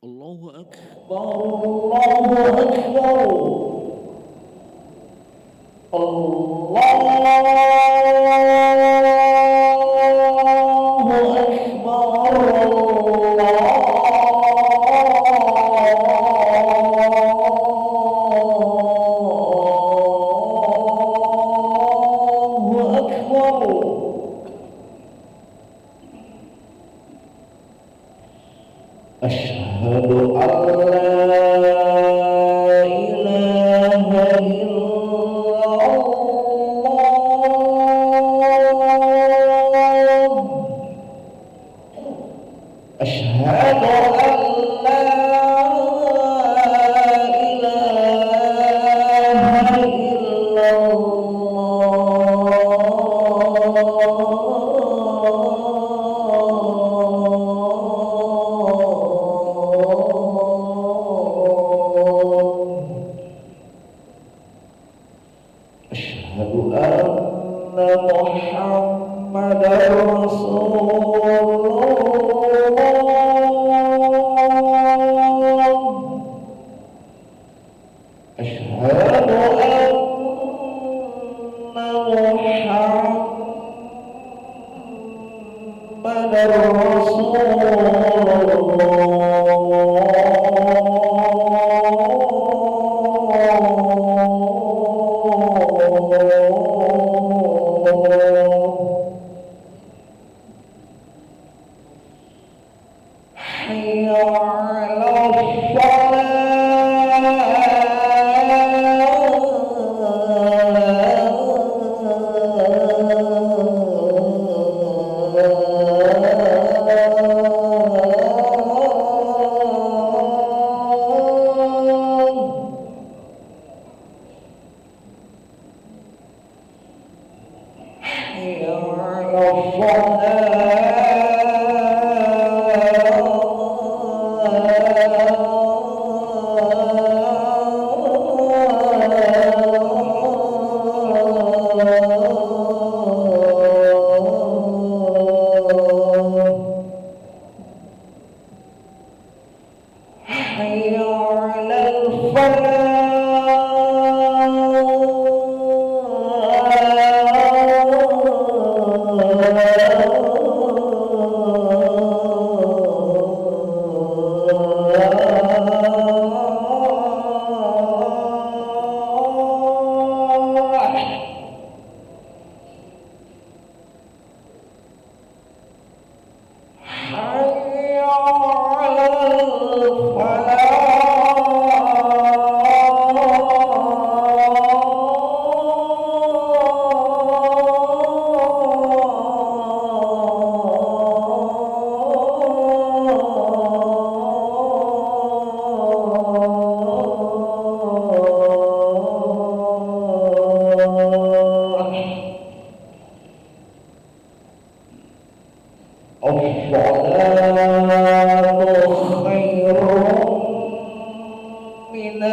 الله أكبر الله أكبر أشهد أن لا إله إلا الله أشهد أن لا إله إلا أشهد أن محمدا رسول الله أشهد أن محمدا رسول حي على حي على حي على حي على الصلاة خير من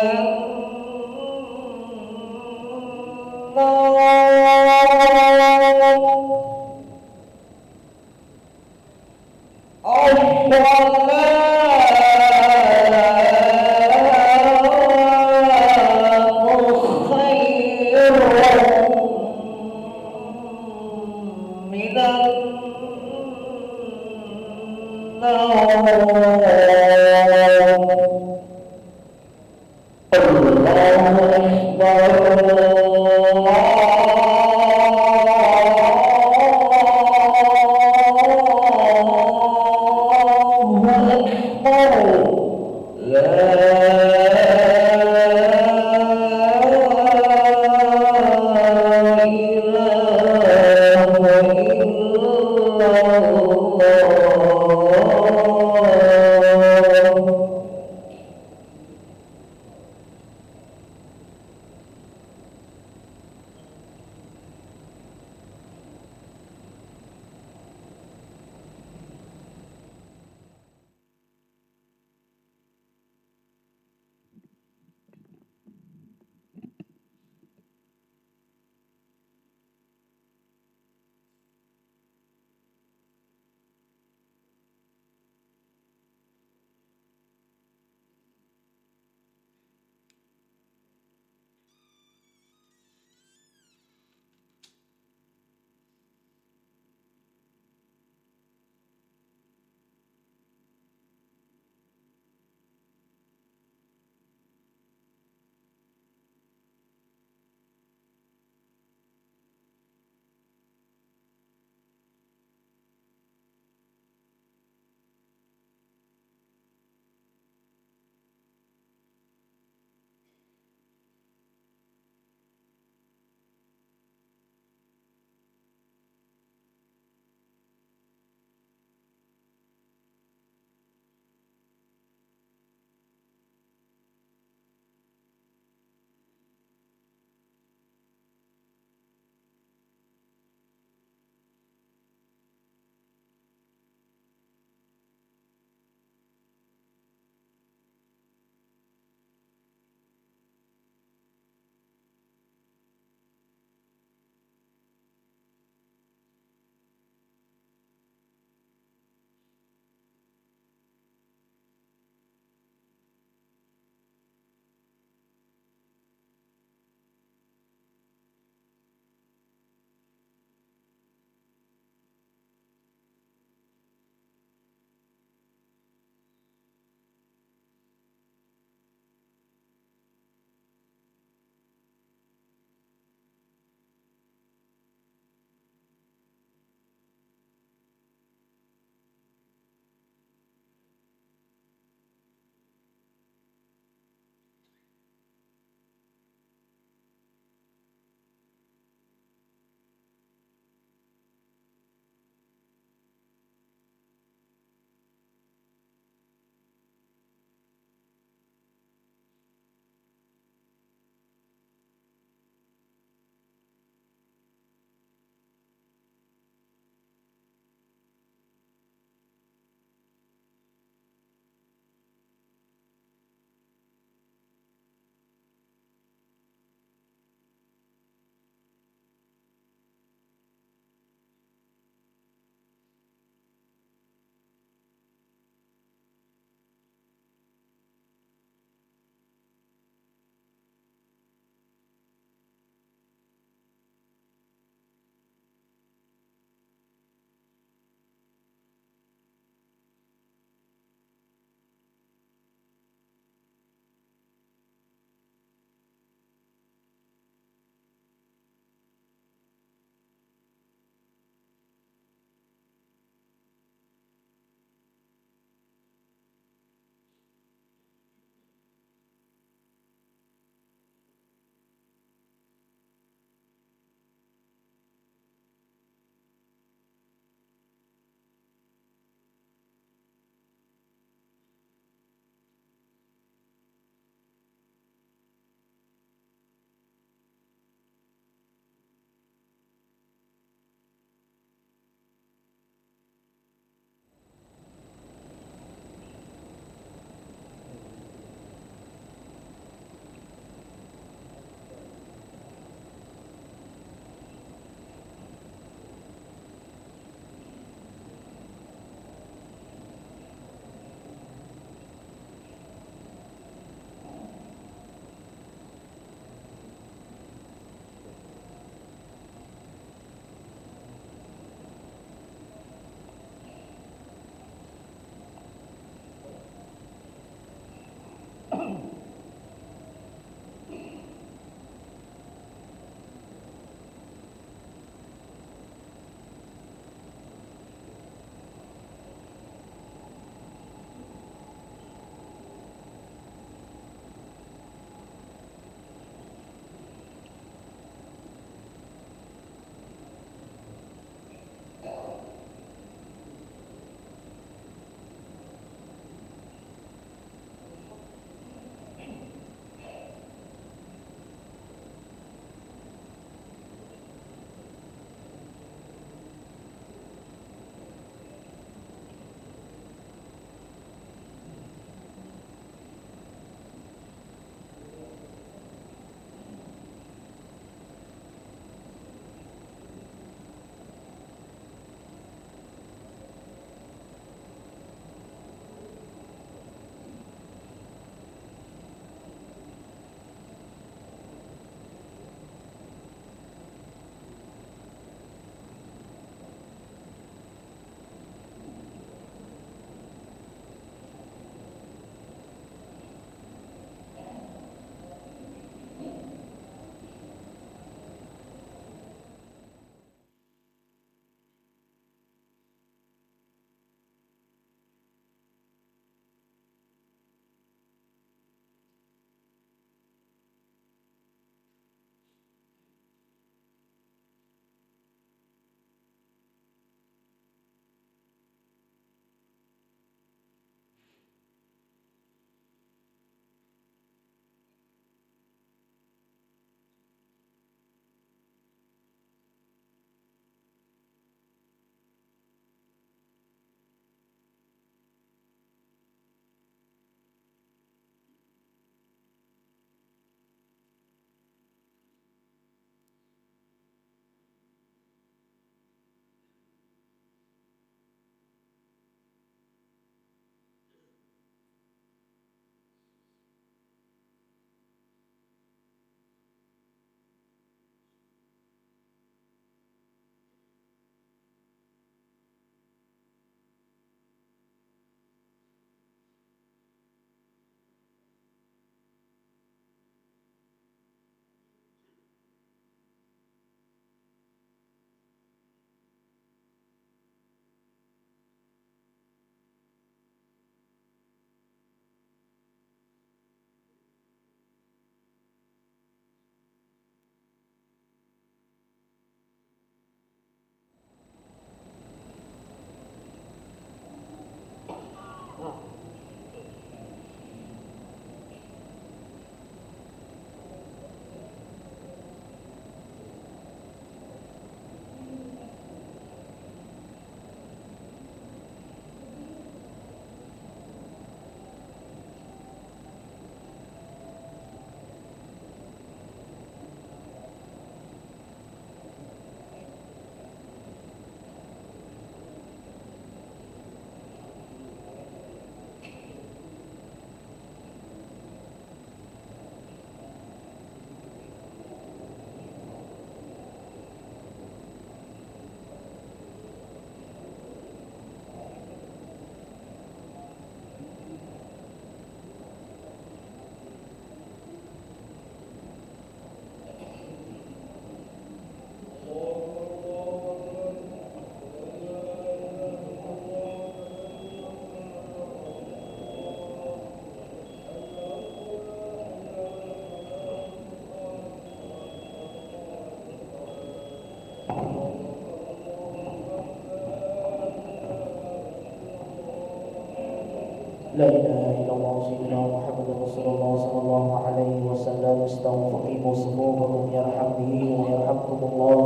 لا إله إلا الله سيدنا محمد رسول الله صلى الله عليه وسلم. استغفروا صفوفكم يرحمني ويرحمكم الله،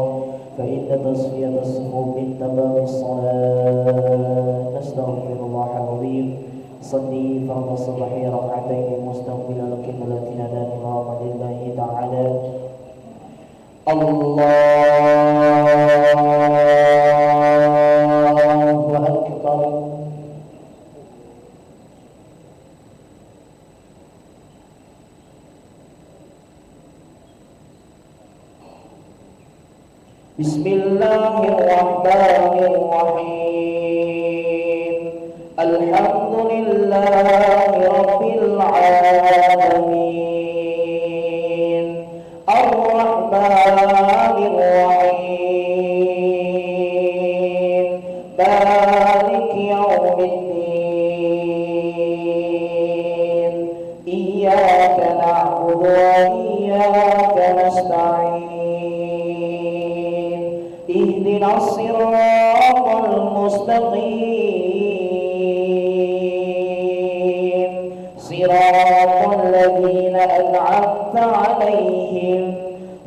فإن تصفية الصفوف من تمام الصلاة. نستغفر الله العظيم. صلي فرض الصبح ركعتين مستقبلا القبلة لنا نظام لله تعالى. الله أكبر. بسم الله الرحمن الرحيم. الحمد لله رب العالمين، الرحمن الرحيم، مالك يوم الدين. إياك نعبد وإياك نستعين. اهدنا الصراط المستقيم، صراط الذين أنعمت عليهم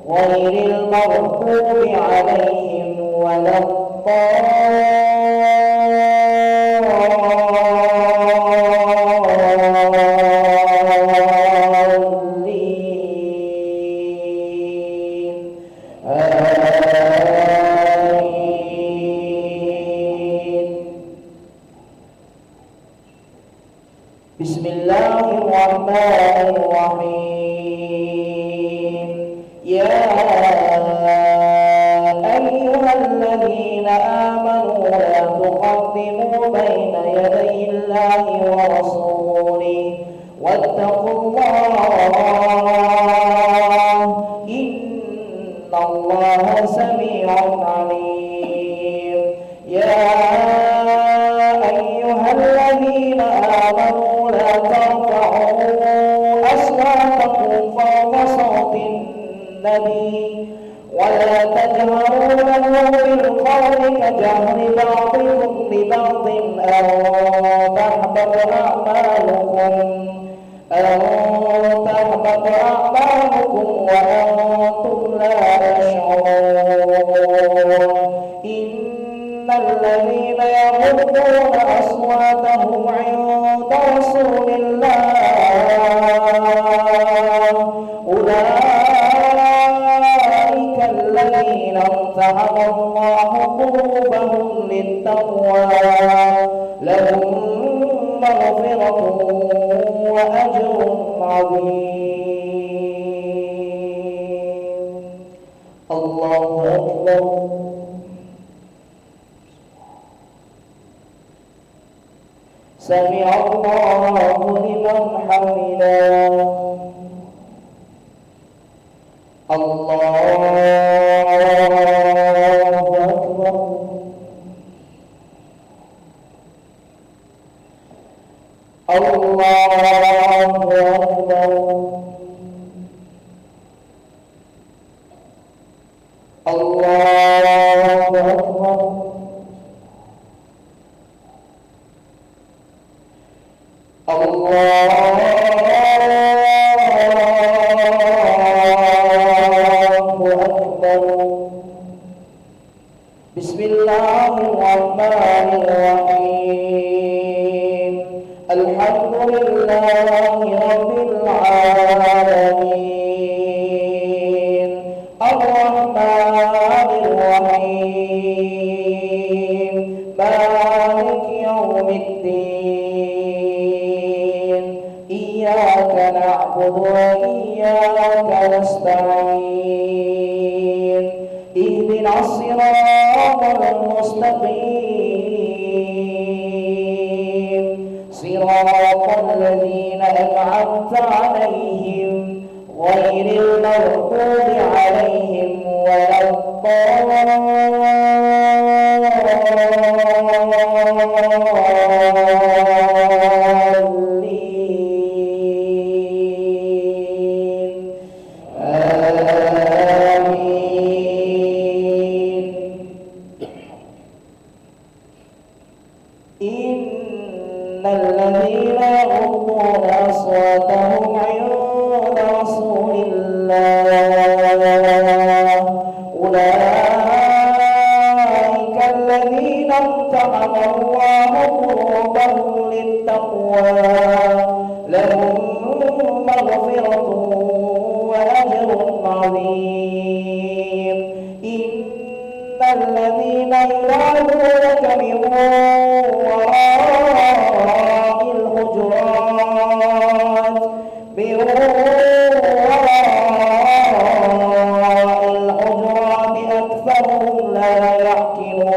غير المغضوب عليهم ولا الضالين. بسم الله الرحمن الرحيم. يا أيها الذين آمنوا لا تقدموا بين يدي الله ورسوله واتقوا الله، إن الله سميع عليم. يا أيها الذين آمنوا لا ترفعوا أصواتكم فوق صوت النبي ولا تجهروا له بالقول كجهر بعضكم لبعض أن تحبط أعمالكم وأنتم لا تشعرون. إن الذين يغضون أصواتهم عند رسول الله أولئك الذين امتحن الله قلوبهم للتقوى، لهم مغفرة وأجر عظيم. الله أكبر. سمع الله لمن حمده. الله أكبر. الله أكبر. الله أكبر. الله أكبر. بسم الله الرحمن الرحيم. الحمد لله رب العالمين، الرحمن الرحيم، مالك يوم الدين. إياك نعبد وإياك نستعين. اهدنا الصراط المستقيم، صراط الذين أنعمت عليهم غير المغضوب عليهم ولا الضالين. آمين. إن الذين يغضون أصواتهم عند رسول الله أولئك الذين امتحن الله قلوبهم للتقوى لهم مغفرة وأجر عظيم إن الذين ينادونك من وراء الحجرات أكثرهم لا يعقلون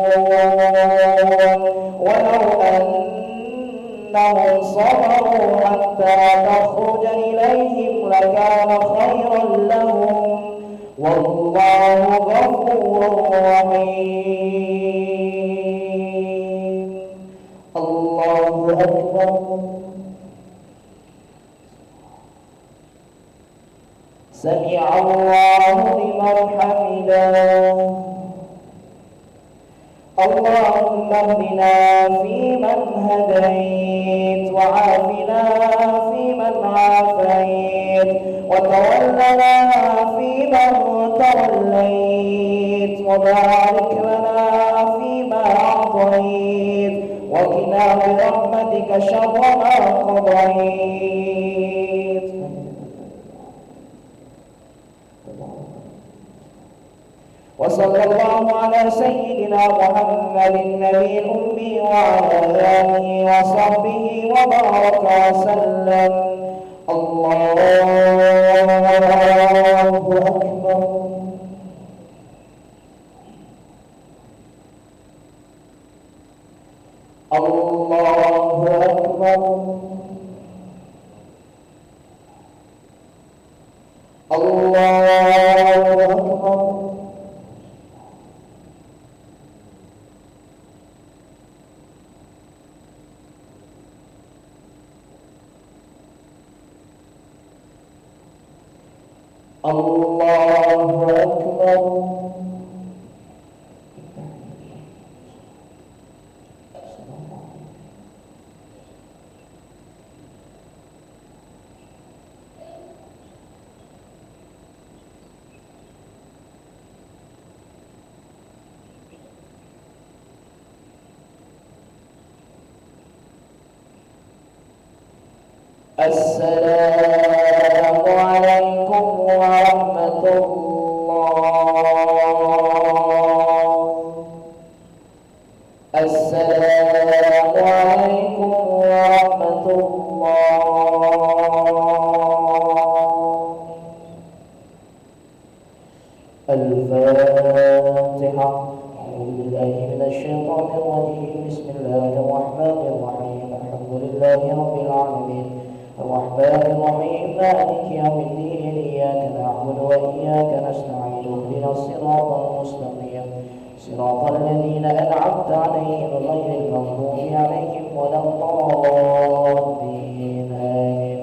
ولو أنهم صبروا حتى تخرج إليهم لكان خيرا لهم والله غفور رحيم. الله أكبر. سمع الله لمن حمده. اللهم اهدنا فيمن هديت وعافنا فيمن عافيت وتولنا فيمن توليت وبارك لنا فيما أعطيت وقنا برحمتك شر ما قضيت. وصلى الله على سيدنا محمد النبي الأمي وعلى آله وصحبه وبارك وسلم. الله أكبر. الله أكبر. الله أكبر. الله أكبر. السلام عليكم ورحمة الله. السلام عليكم ورحمة الله. الفاتحة. أعوذ بالله من الشيطان الرجيم. بسم الله الرحمن الرحيم. الحمد لله رب العالمين الرحمن الرحيم مالك يوم الدين إياك نعبد وإياك نستعين اهدنا الصراط المستقيم صراط الذين أنعمت عليهم غير المغضوب عليهم ولا الضالين آمين.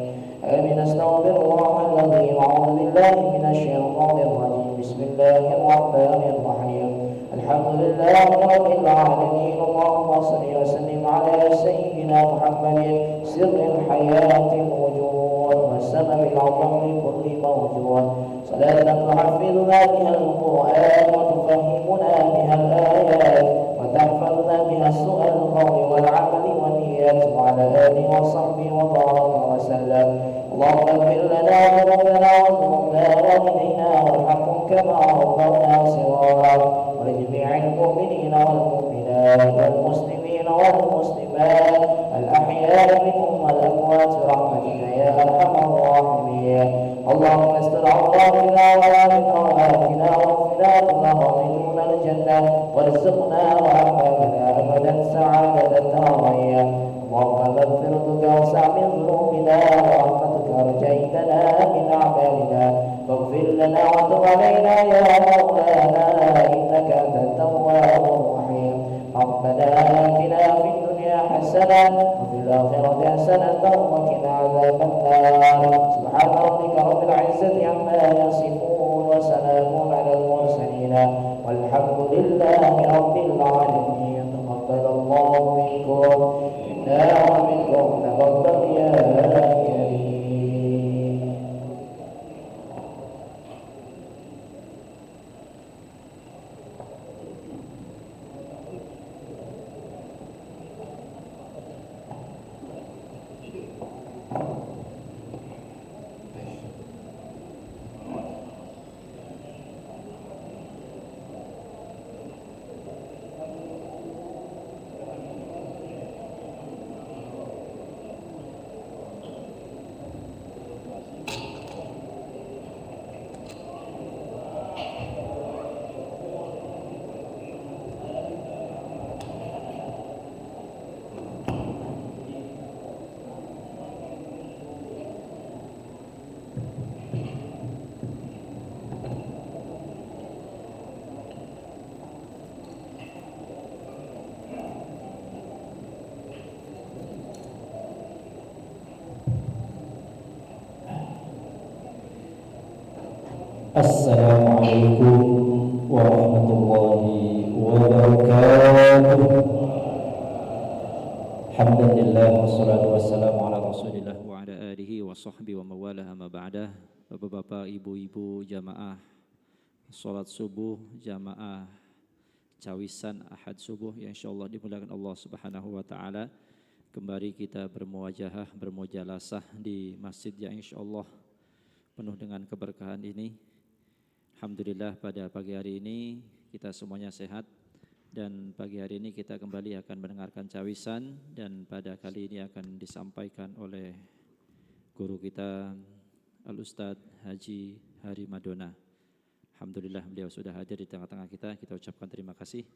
آمين. أستغفر الله العظيم. أعوذ بالله من الشيطان الرجيم. بسم الله الرحمن الرحيم. الحمد لله رب العالمين. اللهم صل وسلم على سيدنا محمد سر الحياة الوجود والسبب العظم لكل موجود صلاة تحفظنا بها القرآن وتفهمنا بها الآيات وتحفظنا بها سوء القول والعمل والنيات وعلى آله وصحبه وبارك وسلم. اللهم اغفر لنا ذنوبنا وذنوبنا والدينا وارحمهم كما ربونا صغارا ولجميع المؤمنين والمؤمنات والمسلمين والمسلمات الأحياء منهم والأموات برحمتك يا أرحم الراحمين. اللهم استر عوراتنا وآمن رواتنا واغفنا كل من الجنة وارزقنا وأحبابنا أبدا سعادة الدارين. اللهم مغفرتك وسع من ذنوبنا ورحمتك أرجيتنا من أعمالنا فاغفر لنا وتب علينا يا مولانا إنك أنت التواب الرحيم. ربنا آتنا في الدنيا حسنة وفي الآخرة حسنة وقنا عذاب النار. سبحان ربك رب العزة عما يصفون وسلام على المرسلين والحمد لله رب العالمين. تقبل الله منكم منا ومنكم تقبل يا كريم. Assalamualaikum warahmatullahi wabarakatuh. Alhamdulillah wassalatu wassalamu ala Rasulillah wa ala alihi wa sahbihi wa mawalah amma ba'dah. Bapak-bapak, ibu-ibu, jamaah salat subuh, jamaah cawisan ahad subuh yang insyaallah dimuliakan Allah Subhanahu wa taala. Kembali kita bermuwajahah, bermujalasah di masjid yang insyaallah penuh dengan keberkahan ini. Alhamdulillah pada pagi hari ini kita semuanya sehat dan pagi hari ini kita kembali akan mendengarkan cawisan dan pada kali ini akan disampaikan oleh guru kita Al-Ustadz Haji Hari Madona. Alhamdulillah beliau sudah hadir di tengah-tengah kita ucapkan terima kasih.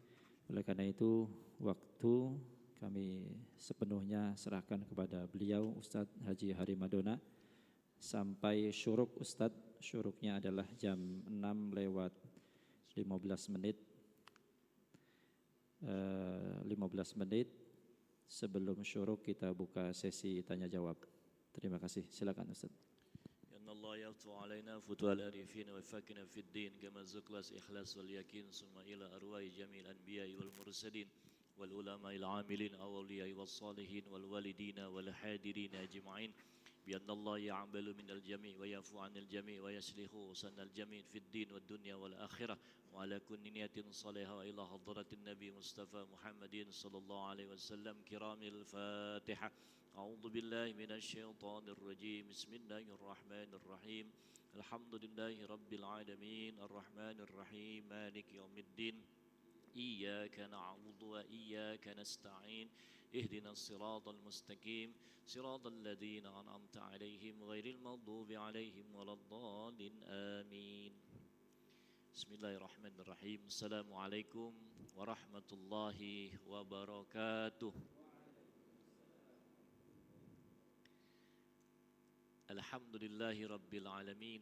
Oleh karena itu waktu kami sepenuhnya serahkan kepada beliau Ustadz Haji Hari Madona sampai syuruk Ustadz. Syuruknya adalah jam 6 lewat 15 menit 15 menit sebelum syuruk kita buka sesi tanya jawab. Terima kasih, silakan Ustaz. Inna Allah yaftu alaina futuhal arifin wa fakina fid din kama zuklas ikhlas wal yakin summa ila arwahi jamil anbiya wal mursalin wal ulama il amilin awliya was salihin wal walidina wal hadirin ajma'in. بأن الله يعمل من الجميع ويعفو عن الجميع ويصلح سن الجميع في الدين والدنيا والآخرة وعلى كل نية صالحة إلى حضرة النبي مصطفى محمد صلى الله عليه وسلم كرام الفاتحة. أعوذ بالله من الشيطان الرجيم بسم الله الرحمن الرحيم الحمد لله رب العالمين الرحمن الرحيم مالك يوم الدين إياك نعبد وإياك نستعين اهدنا الصراط المستقيم صراط الذين أنعمت عليهم غير المغضوب عليهم ولا الضالين آمين. بسم الله الرحمن الرحيم. السلام عليكم ورحمة الله وبركاته. الحمد لله رب العالمين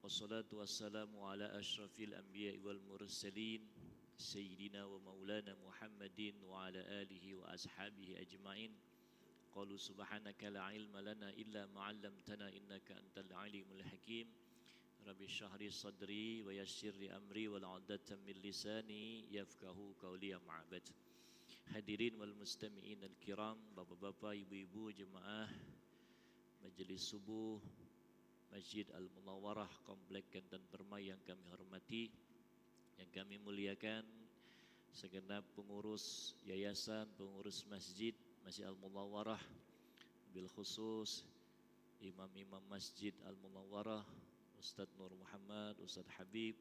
والصلاة والسلام على أشرف الأنبياء والمرسلين سيدنا ومولانا محمد وعلى آله وأصحابه أجمعين. قالوا سبحانك لا علم لنا إلا ما علمتنا إنك أنت العليم الحكيم. رب اشرح لي صدري ويسر لي أمري والعقدة من لساني يفقهوا قولي أما بعد. Hadirin wal mustami'in al-kiram, bapak-bapak, ibu-ibu, jemaah majelis subuh Masjid Al-Munawwarah Komplek Ganten Permai yang kami hormati, yang kami muliakan, segenap pengurus yayasan, pengurus masjid Al-Munawwarah, bil khusus imam-imam Masjid Al-Munawwarah, Ustadz Nur Muhammad, Ustadz Habib,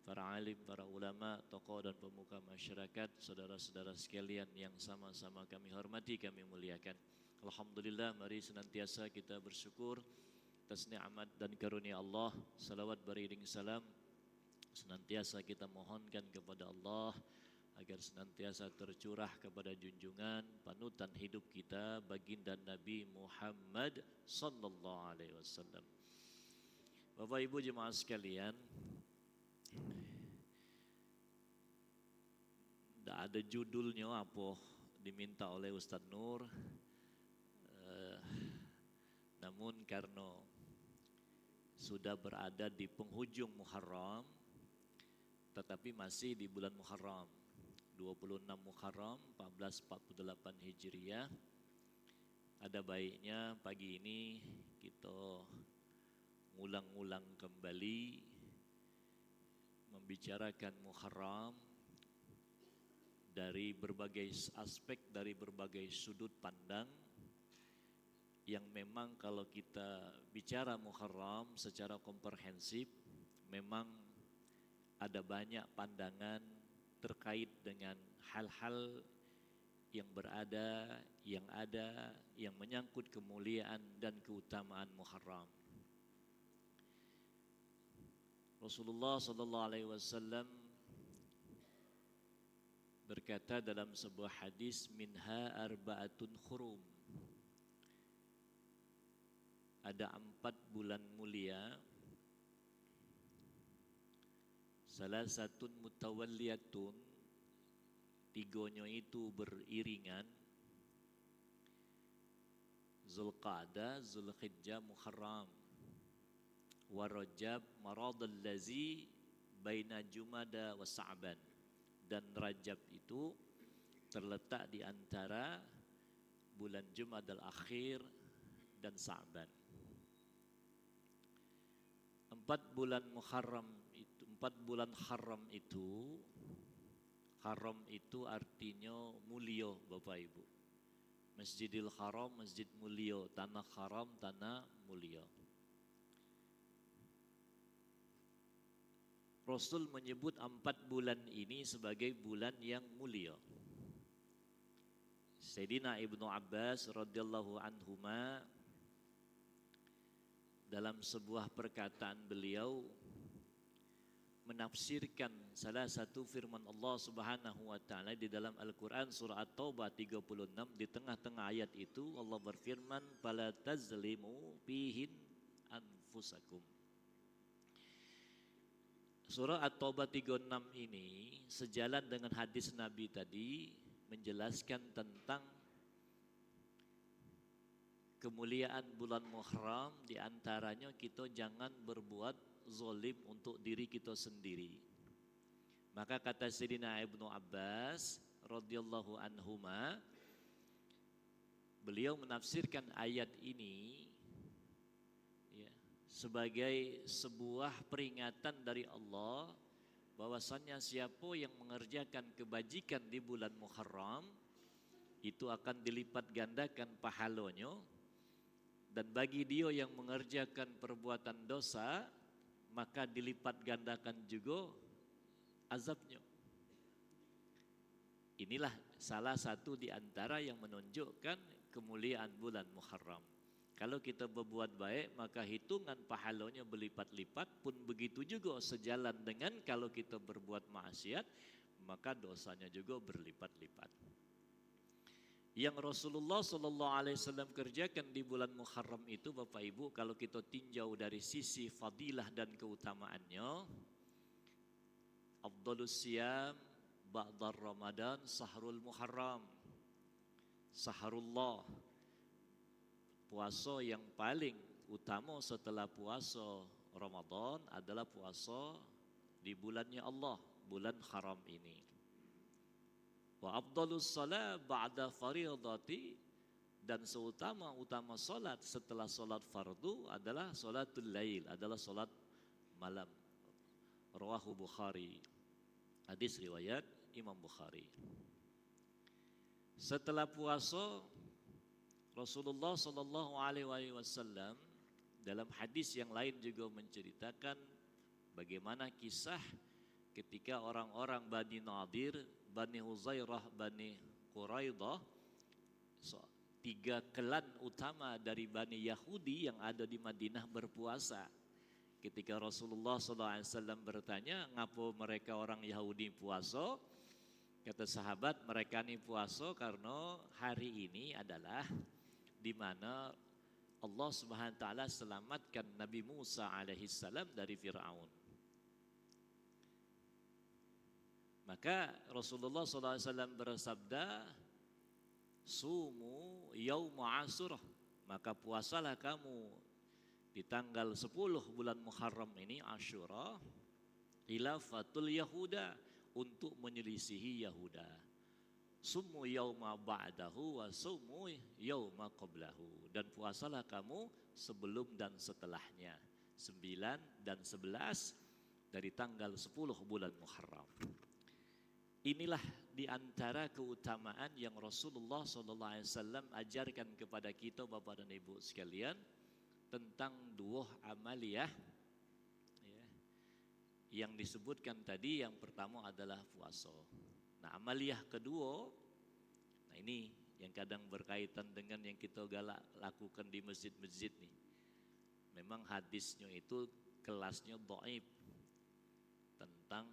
para alim, para ulama, tokoh dan pemuka masyarakat, saudara-saudara sekalian yang sama-sama kami hormati, kami muliakan. Alhamdulillah, mari senantiasa kita bersyukur atas nikmat dan karunia Allah. Salawat beriring salam senantiasa kita mohonkan kepada Allah agar senantiasa tercurah kepada junjungan panutan hidup kita, baginda Nabi Muhammad sallallahu alaihi wasallam. Bapak Ibu jemaah sekalian, tidak ada judulnya apa diminta oleh Ustadz Nur, namun karena sudah berada di penghujung Muharram, tetapi masih di bulan Muharram, 26 Muharram 1448 Hijriah. Ada baiknya pagi ini kita ngulang-ulang kembali membicarakan Muharram dari berbagai aspek, dari berbagai sudut pandang, yang memang kalau kita bicara Muharram secara komprehensif memang ada banyak pandangan terkait dengan hal-hal yang ada, yang menyangkut kemuliaan dan keutamaan Muharram. Rasulullah sallallahu alaihi wasallam berkata dalam sebuah hadis, minha arba'atun khurum. Ada 4 bulan mulia, salah satu mutawalliyatun, tigonya itu beriringan, Zulqa'dah, Zulhijjah, Muharram, wa Rajab, maradul lazi baina Jumada wa Sa'ban. Dan Rajab itu terletak di antara bulan Jumadal Akhir dan Sa'ban. 4 bulan Muharram itu, 4 bulan haram itu, haram itu artinya mulia Bapak Ibu. Masjidil Haram, masjid mulia, tanah haram, tanah mulia. Rasul menyebut 4 bulan ini sebagai bulan yang mulia. Sayyidina Ibnu Abbas radhiyallahu anhuma dalam sebuah perkataan beliau menafsirkan salah satu firman Allah Subhanahu wa taala di dalam Al-Qur'an surah At-Taubah 36, di tengah-tengah ayat itu Allah berfirman, fala tazlimu fihin anfusakum. Surah At-Taubah 36 ini sejalan dengan hadis Nabi tadi menjelaskan tentang kemuliaan bulan Muharram, di antaranya kita jangan berbuat zalim untuk diri kita sendiri. Maka kata Sayyidina Ibnu Abbas radhiyallahu anhuma, beliau menafsirkan ayat ini sebagai sebuah peringatan dari Allah bahwasannya siapa yang mengerjakan kebajikan di bulan Muharram itu akan dilipat gandakan pahalanya, dan bagi dia yang mengerjakan perbuatan dosa maka dilipat gandakan juga azabnya. Inilah salah satu di antara yang menunjukkan kemuliaan bulan Muharram. Kalau kita berbuat baik maka hitungan pahalanya berlipat-lipat, pun begitu juga sejalan dengan kalau kita berbuat maksiat maka dosanya juga berlipat-lipat. Yang Rasulullah SAW kerjakan di bulan Muharram itu Bapak Ibu, kalau kita tinjau dari sisi fadilah dan keutamaannya, afdhalus siyam ba'dar Ramadan sahrul Muharram, sahrullah, puasa yang paling utama setelah puasa Ramadan adalah puasa di bulannya Allah, bulan haram ini. Wa afdhalus salat ba'da fardhati, dan seutama-utama salat setelah salat fardu adalah salatul lail, adalah salat malam. Rawahu Bukhari. Hadis riwayat Imam Bukhari. Setelah puasa Rasulullah sallallahu alaihi wasallam dalam hadis yang lain juga menceritakan bagaimana kisah ketika orang-orang Bani Nadir, Bani Huzairah, Bani Quraidah, 3 klan utama dari Bani Yahudi yang ada di Madinah berpuasa. Ketika Rasulullah SAW bertanya, ngapa mereka orang Yahudi puasa? Kata sahabat, mereka ini puasa karena hari ini adalah di mana Allah Subhanahu wa taala selamatkan Nabi Musa alaihissalam dari Firaun. Maka Rasulullah SAW bersabda, sumu yauma Asyurah, maka puasalah kamu di tanggal 10 bulan Muharram ini, Asyura, khilafatul Yahuda, untuk menyelisihi Yahuda. Sumu yauma ba'dahu wa sumu yauma qablahu. Dan puasalah kamu sebelum dan setelahnya. 9 dan 11 dari tanggal 10 bulan Muharram. Inilah di antara keutamaan yang Rasulullah SAW ajarkan kepada kita Bapak dan Ibu sekalian tentang dua amaliyah ya, yang disebutkan tadi. Yang pertama adalah puasa. Nah, amaliyah kedua, nah ini yang kadang berkaitan dengan yang kita galak lakukan di masjid-masjid nih. Memang hadisnya itu kelasnya dhaif tentang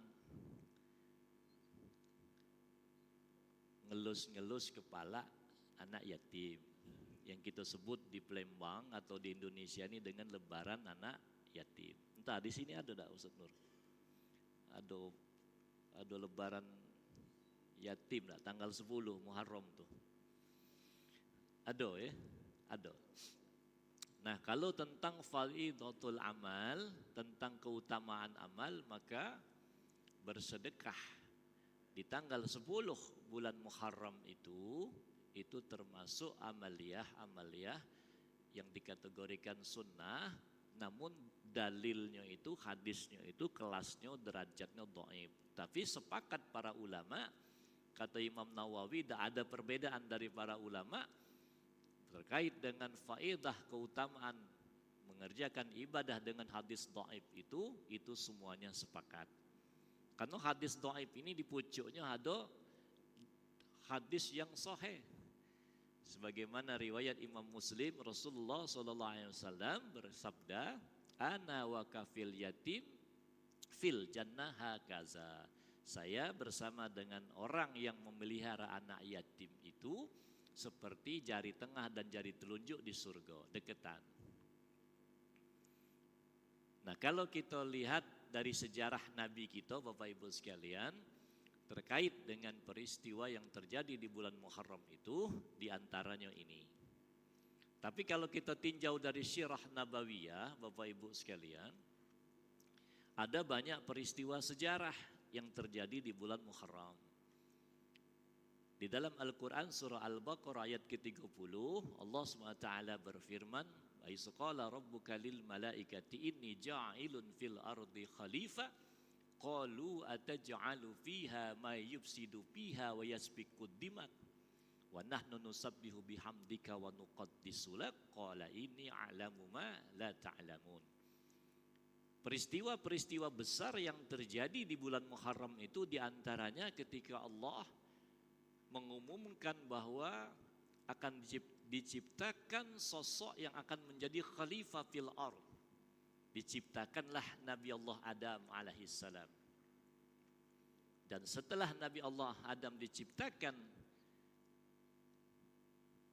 ngelus-ngelus kepala anak yatim yang kita sebut di Palembang atau di Indonesia ini dengan lebaran anak yatim. Entah di sini ada enggak Ustaz Nur? Ada lebaran yatim enggak tanggal 10 Muharram tuh? Ada ya? Ada. Nah, kalau tentang fadhilatul amal, tentang keutamaan amal, maka bersedekah di tanggal 10 bulan Muharram itu termasuk amaliyah yang dikategorikan sunnah, namun dalilnya itu, hadisnya itu kelasnya, derajatnya dhaif. Tapi sepakat para ulama, kata Imam Nawawi, tidak ada perbedaan dari para ulama terkait dengan faedah keutamaan mengerjakan ibadah dengan hadis dhaif itu semuanya sepakat. Karena hadis dhaif ini di pucuknya ada hadis yang sahih. Sebagaimana riwayat Imam Muslim, Rasulullah SAW bersabda, "Ana wa kafil yatim fil jannah hakaza." Saya bersama dengan orang yang memelihara anak yatim itu seperti jari tengah dan jari telunjuk di surga, deketan. Nah, kalau kita lihat dari sejarah Nabi kita Bapak Ibu sekalian terkait dengan peristiwa yang terjadi di bulan Muharram itu, diantaranya ini. Tapi kalau kita tinjau dari sirah Nabawiyah Bapak Ibu sekalian, ada banyak peristiwa sejarah yang terjadi di bulan Muharram. Di dalam Al-Quran surah Al-Baqarah ayat ke-30 Allah SWT berfirman, "Aizu qala rabbuka lil malaikati inni ja'ilun fil ardi khalifah qalu ataj'alu fiha ma yufsidu fiha wa yasfiku dimak wa nahnu nusabbihu bihamdika wa nuqaddisu lak qala inni a'lamu ma la ta'lamun." Peristiwa-peristiwa besar yang terjadi di bulan Muharram itu diantaranya ketika Allah mengumumkan bahwa akan diciptakan sosok yang akan menjadi khalifah fil ardh. Diciptakanlah Nabi Allah Adam alaihissalam. Dan setelah Nabi Allah Adam diciptakan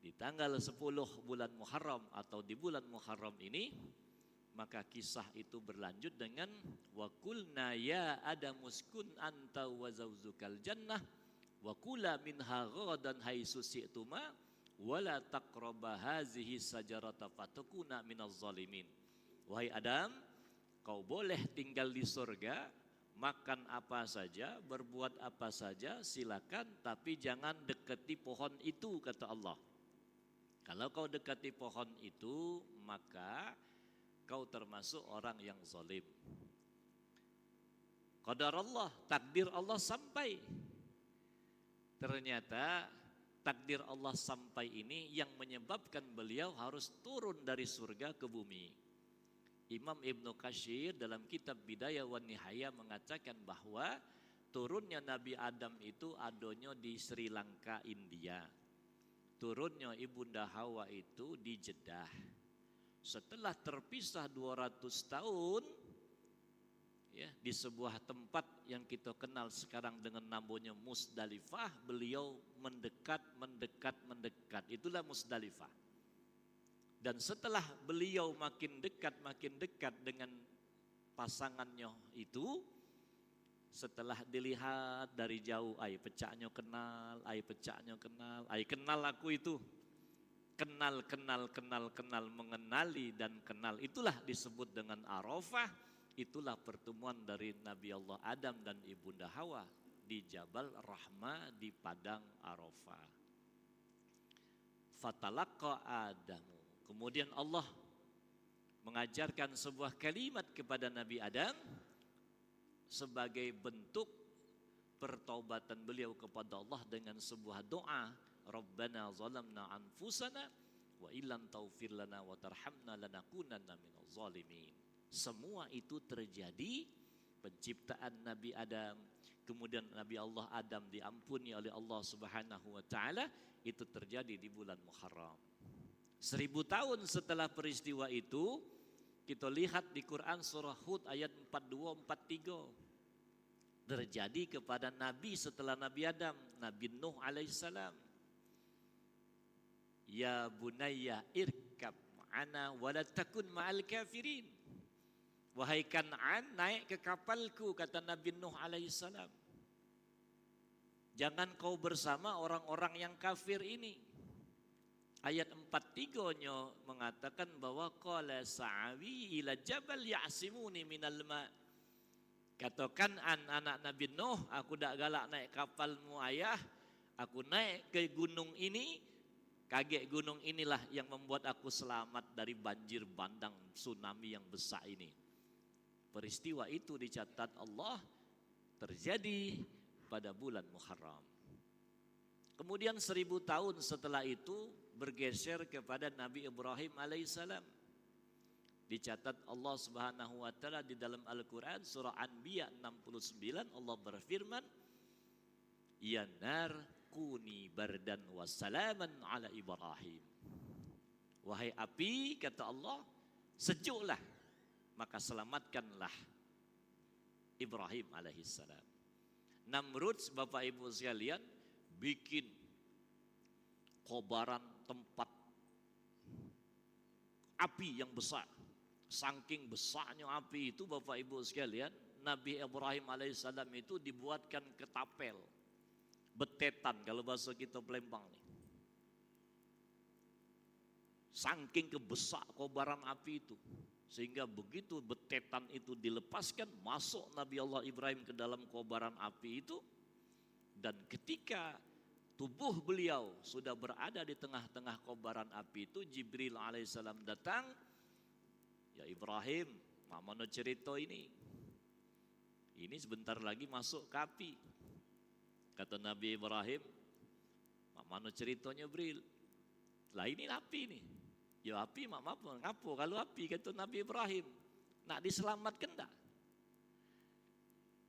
di tanggal 10 bulan Muharram atau di bulan Muharram ini, maka kisah itu berlanjut dengan wa qulna ya adamuskun anta wa zawzukal jannah wa kula minha ghadan haitsu syi'tuma wa la taqraba hazihi sajarata fatakuna minaz zalimin. Wahai Adam, kau boleh tinggal di surga, makan apa saja, berbuat apa saja, silakan, tapi jangan dekati pohon itu, kata Allah. Kalau kau dekati pohon itu, maka kau termasuk orang yang zalim. Qadar Allah, takdir Allah sampai. Ternyata takdir Allah sampai ini yang menyebabkan beliau harus turun dari surga ke bumi. Imam Ibnu Katsir dalam kitab Bidayah wan Nihayah mengatakan bahwa turunnya Nabi Adam itu adanya di Sri Lanka, India. Turunnya Ibunda Hawa itu di Jeddah. Setelah terpisah 200 tahun ya, di sebuah tempat yang kita kenal sekarang dengan namanya Musdalifah, beliau mendekat. Itulah Musdalifah. Dan setelah beliau makin dekat dengan pasangannya itu, setelah dilihat dari jauh, ai pecahnya kenal, ai kenal aku itu. Kenal, mengenali dan kenal. Itulah disebut dengan Arafah. Itulah pertemuan dari Nabi Allah Adam dan Ibunda Hawa di Jabal Rahmah di padang Arafah. Fatalaqa Adamu. Kemudian Allah mengajarkan sebuah kalimat kepada Nabi Adam sebagai bentuk pertaubatan beliau kepada Allah dengan sebuah doa, Rabbana zalamna anfusana wa illam taghfir lana wa tarhamna lanakunanna minaz zalimin. Semua itu terjadi penciptaan Nabi Adam, kemudian Nabi Allah Adam diampuni oleh Allah Subhanahu wa taala, itu terjadi di bulan Muharram. 1000 tahun setelah peristiwa itu, kita lihat di Quran surah Hud ayat 42-43. Terjadi kepada Nabi setelah Nabi Adam, Nabi Nuh alaihissalam. Ya bunayya irkab ma'ana wala takun ma'al kafirin. Wahai Kan'an, naik ke kapalku, kata Nabi Nuh alaihissalam. Jangan kau bersama orang-orang yang kafir ini. Ayat 43-nya mengatakan bahwa qala sa'awi ila jabal ya'simuni minal ma'. Katakan anak Nabi Nuh, aku dak galak naik kapalmu ayah, aku naik ke gunung ini, kaget gunung inilah yang membuat aku selamat dari banjir bandang tsunami yang besar ini. Peristiwa itu dicatat Allah terjadi pada bulan Muharram. Kemudian 1000 tahun setelah itu bergeser kepada Nabi Ibrahim alaihissalam. Dicatat Allah Subhanahu wa taala di dalam Al-Qur'an surah Anbiya 69, Allah berfirman, ya nar kuni bardan wa salaman ala Ibrahim. Wahai api, kata Allah, sejuklah, maka selamatkanlah Ibrahim alaihissalam. Namrud, Bapak Ibu sekalian, bikin kobaran tempat api yang besar. Saking besarnya api itu, Bapak Ibu sekalian, Nabi Ibrahim alaihissalam itu dibuatkan ketapel, betetan kalau bahasa kita Palembang nih. Saking kebesar kobaran api itu, sehingga begitu betetan itu dilepaskan, masuk Nabi Allah Ibrahim ke dalam kobaran api itu, dan ketika tubuh beliau sudah berada di tengah-tengah kobaran api itu, Jibril alaihissalam datang. Ya Ibrahim, mana cerita ini? Ini sebentar lagi masuk ke api. Kata Nabi Ibrahim, mana ceritanya Jibril? Lah ini api nih. Ya api mak apa? Ngapo kalau api, kata Nabi Ibrahim. Nak diselamatkan tak?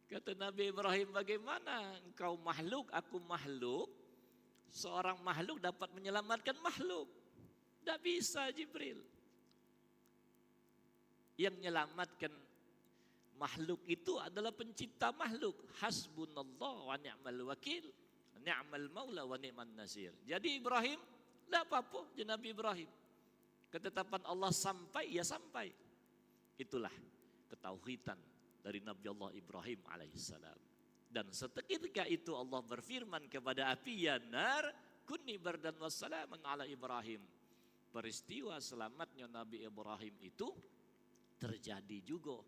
Kata Nabi Ibrahim, bagaimana engkau makhluk, aku makhluk? Seorang makhluk dapat menyelamatkan makhluk? Tak bisa Jibril. Yang menyelamatkan makhluk itu adalah pencipta makhluk. Hasbunallah wa ni'mal wakil, ni'mal maula wa ni'man nasir. Jadi Ibrahim, tak apa-apa je Nabi Ibrahim. Ketetapan Allah sampai, ya sampai. Itulah ketauhidan dari Nabi Allah Ibrahim alaihissalam. Dan seketika itu Allah berfirman kepada api, ya nar kunni bardan wassalaman ala Ibrahim. Peristiwa selamatnya Nabi Ibrahim itu terjadi juga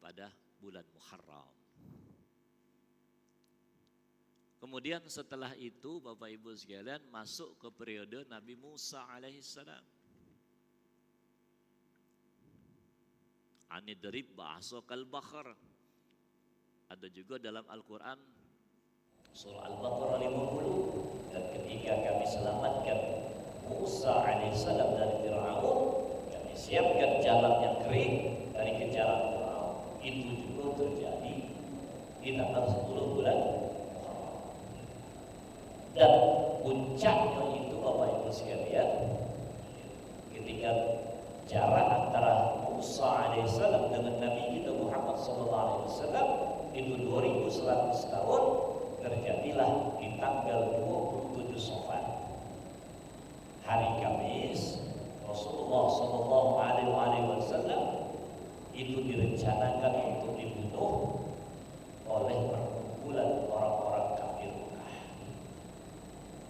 pada bulan Muharram. Kemudian setelah itu Bapak Ibu sekalian masuk ke periode Nabi Musa alaihissalam. Anidrib ba'asokal bakhar. Ada juga dalam Al-Quran surah Al-Baqarah 50. Dan ketika kami selamatkan Musa alaihissalam dari Fir'aun, kami siapkan jalan yang kering dari kejaran Fir'aun. Itu juga terjadi di tanggal 10 bulan Muharram. Dan puncaknya itu Bapak Ibu sekalian, ketika jarak antara Musa alaihissalam dengan Nabi kita Muhammad sallallahu alaihi wasallam itu 2100 tahun, terjadilah di tanggal 27 Safar, hari Kamis. Rasulullah sallallahu alaihi wasallam itu direncanakan untuk dibunuh oleh perkumpulan orang-orang kafir Mekah.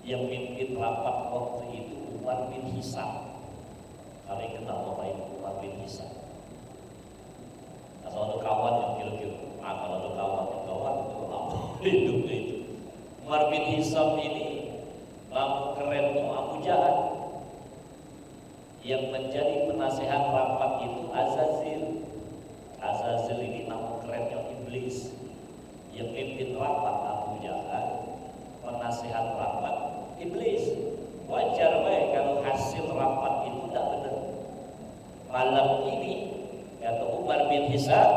Yang mimpin rapat waktu itu Umar bin Hisam. Kalian kenal Bapak Ibu Umar bin Hisam? Atau ada kawan yang kira-kira, kalau ada kawan itu apa? hidupnya itu. Umar bin Hisam ini bang kerennya Abu Jahal. Yang menjadi penasehat rapat itu Azazil. Azazil ini nama kerennya iblis. Yang pimpin rapat Abu Jahal, penasehat rapat iblis. Wajar baik kalau hasil rapat itu tidak benar. Malam ini kata Umar bin Hisam,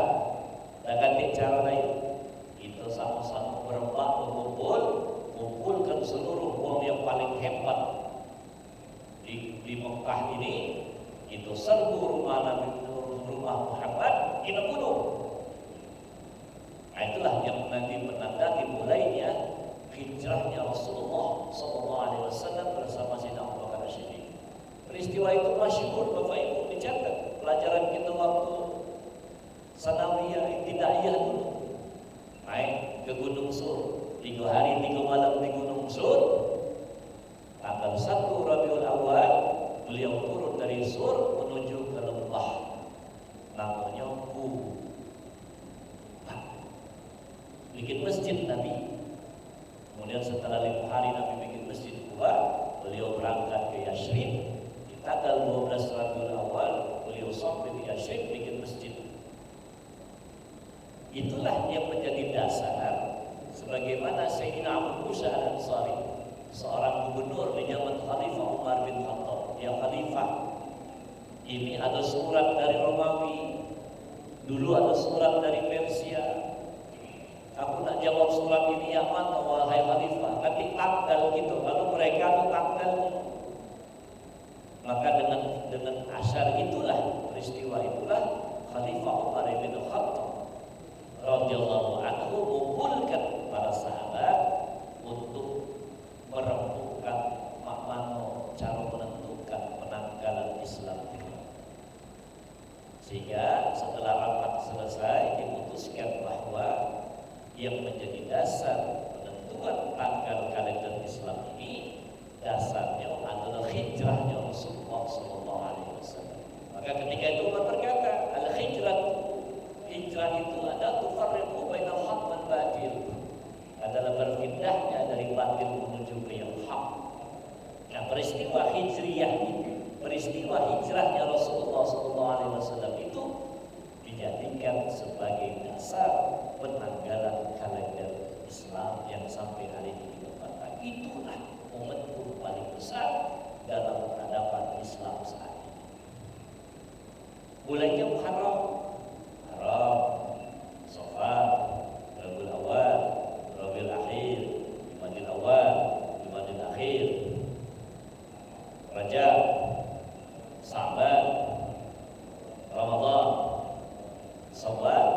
dah ganti cara lain. Kita sama-sama berempat kumpulkan seluruh orang yang paling hebat di Mekah ini. Kita serbu rumah Muhammad, kita bunuh. Nah, itulah yang nanti menandai mulainya hijrahnya Rasulullah SAW bersama Sayyidina Abu Bakar As-Siddiq. Peristiwa itu masyhur, Bapak Ibu, dicatat pelajaran kita waktu sanawiyah ibtidaiyah dulu. Naik ke Gunung Sur, 3 hari 3 malam di Gunung Sur. Tanggal 1 Rabiul Awal beliau turun dari Sur menuju ke lembah namanya Kubu. Bikin masjid Nabi. Kemudian setelah 5 hari Nabi bikin masjid Kuba, beliau berangkat ke Yashrib. Di tanggal 12 Rabiul Awal beliau sampai di Yashrib bikin masjid. Itulah yang menjadi dasar sebagaimana Sayyidina Abu Musa Al-Ansari, seorang gubernur di zaman Khalifah Umar bin Khattab. Yang khalifah ini ada surat dari Romawi, dulu ada surat dari Persia. Aku nak jawab surat ini yang mana wahai khalifah? Nanti tanggal gitu. Lalu mereka itu tanggalnya. Maka dengan asyar itulah, peristiwa itulah Khalifah Umar bin Khattab radhiyallahu anhu mengumpulkan para sahabat untuk merembukan makmano cara menentukan penanggalan Islam itu. Sehingga setelah rapat selesai diputuskan bahwa yang menjadi dasar penentuan tanggal kalender Islam ini dasarnya adalah hijrahnya Rasulullah SAW. Maka ketika itu Umar berkata, al-hijrah, hijrah itu adalah tufarriqu bainal haqq wal batil, adalah berpindahnya dari batil menuju ke yang hak. Nah, peristiwa hijriyah ini, peristiwa hijrahnya Rasulullah SAW itu dijadikan sebagai dasar penanggalan kalender Islam yang sampai hari ini dikatakan. Itulah momentum paling besar dalam peradaban Islam saat ini. Mulainya Muharram, Safar, Rabiul Awal, Rabiul Akhir, Jumadil Awal, Jumadil Akhir, Rajab, Sa'ban, Ramadan, Syawal,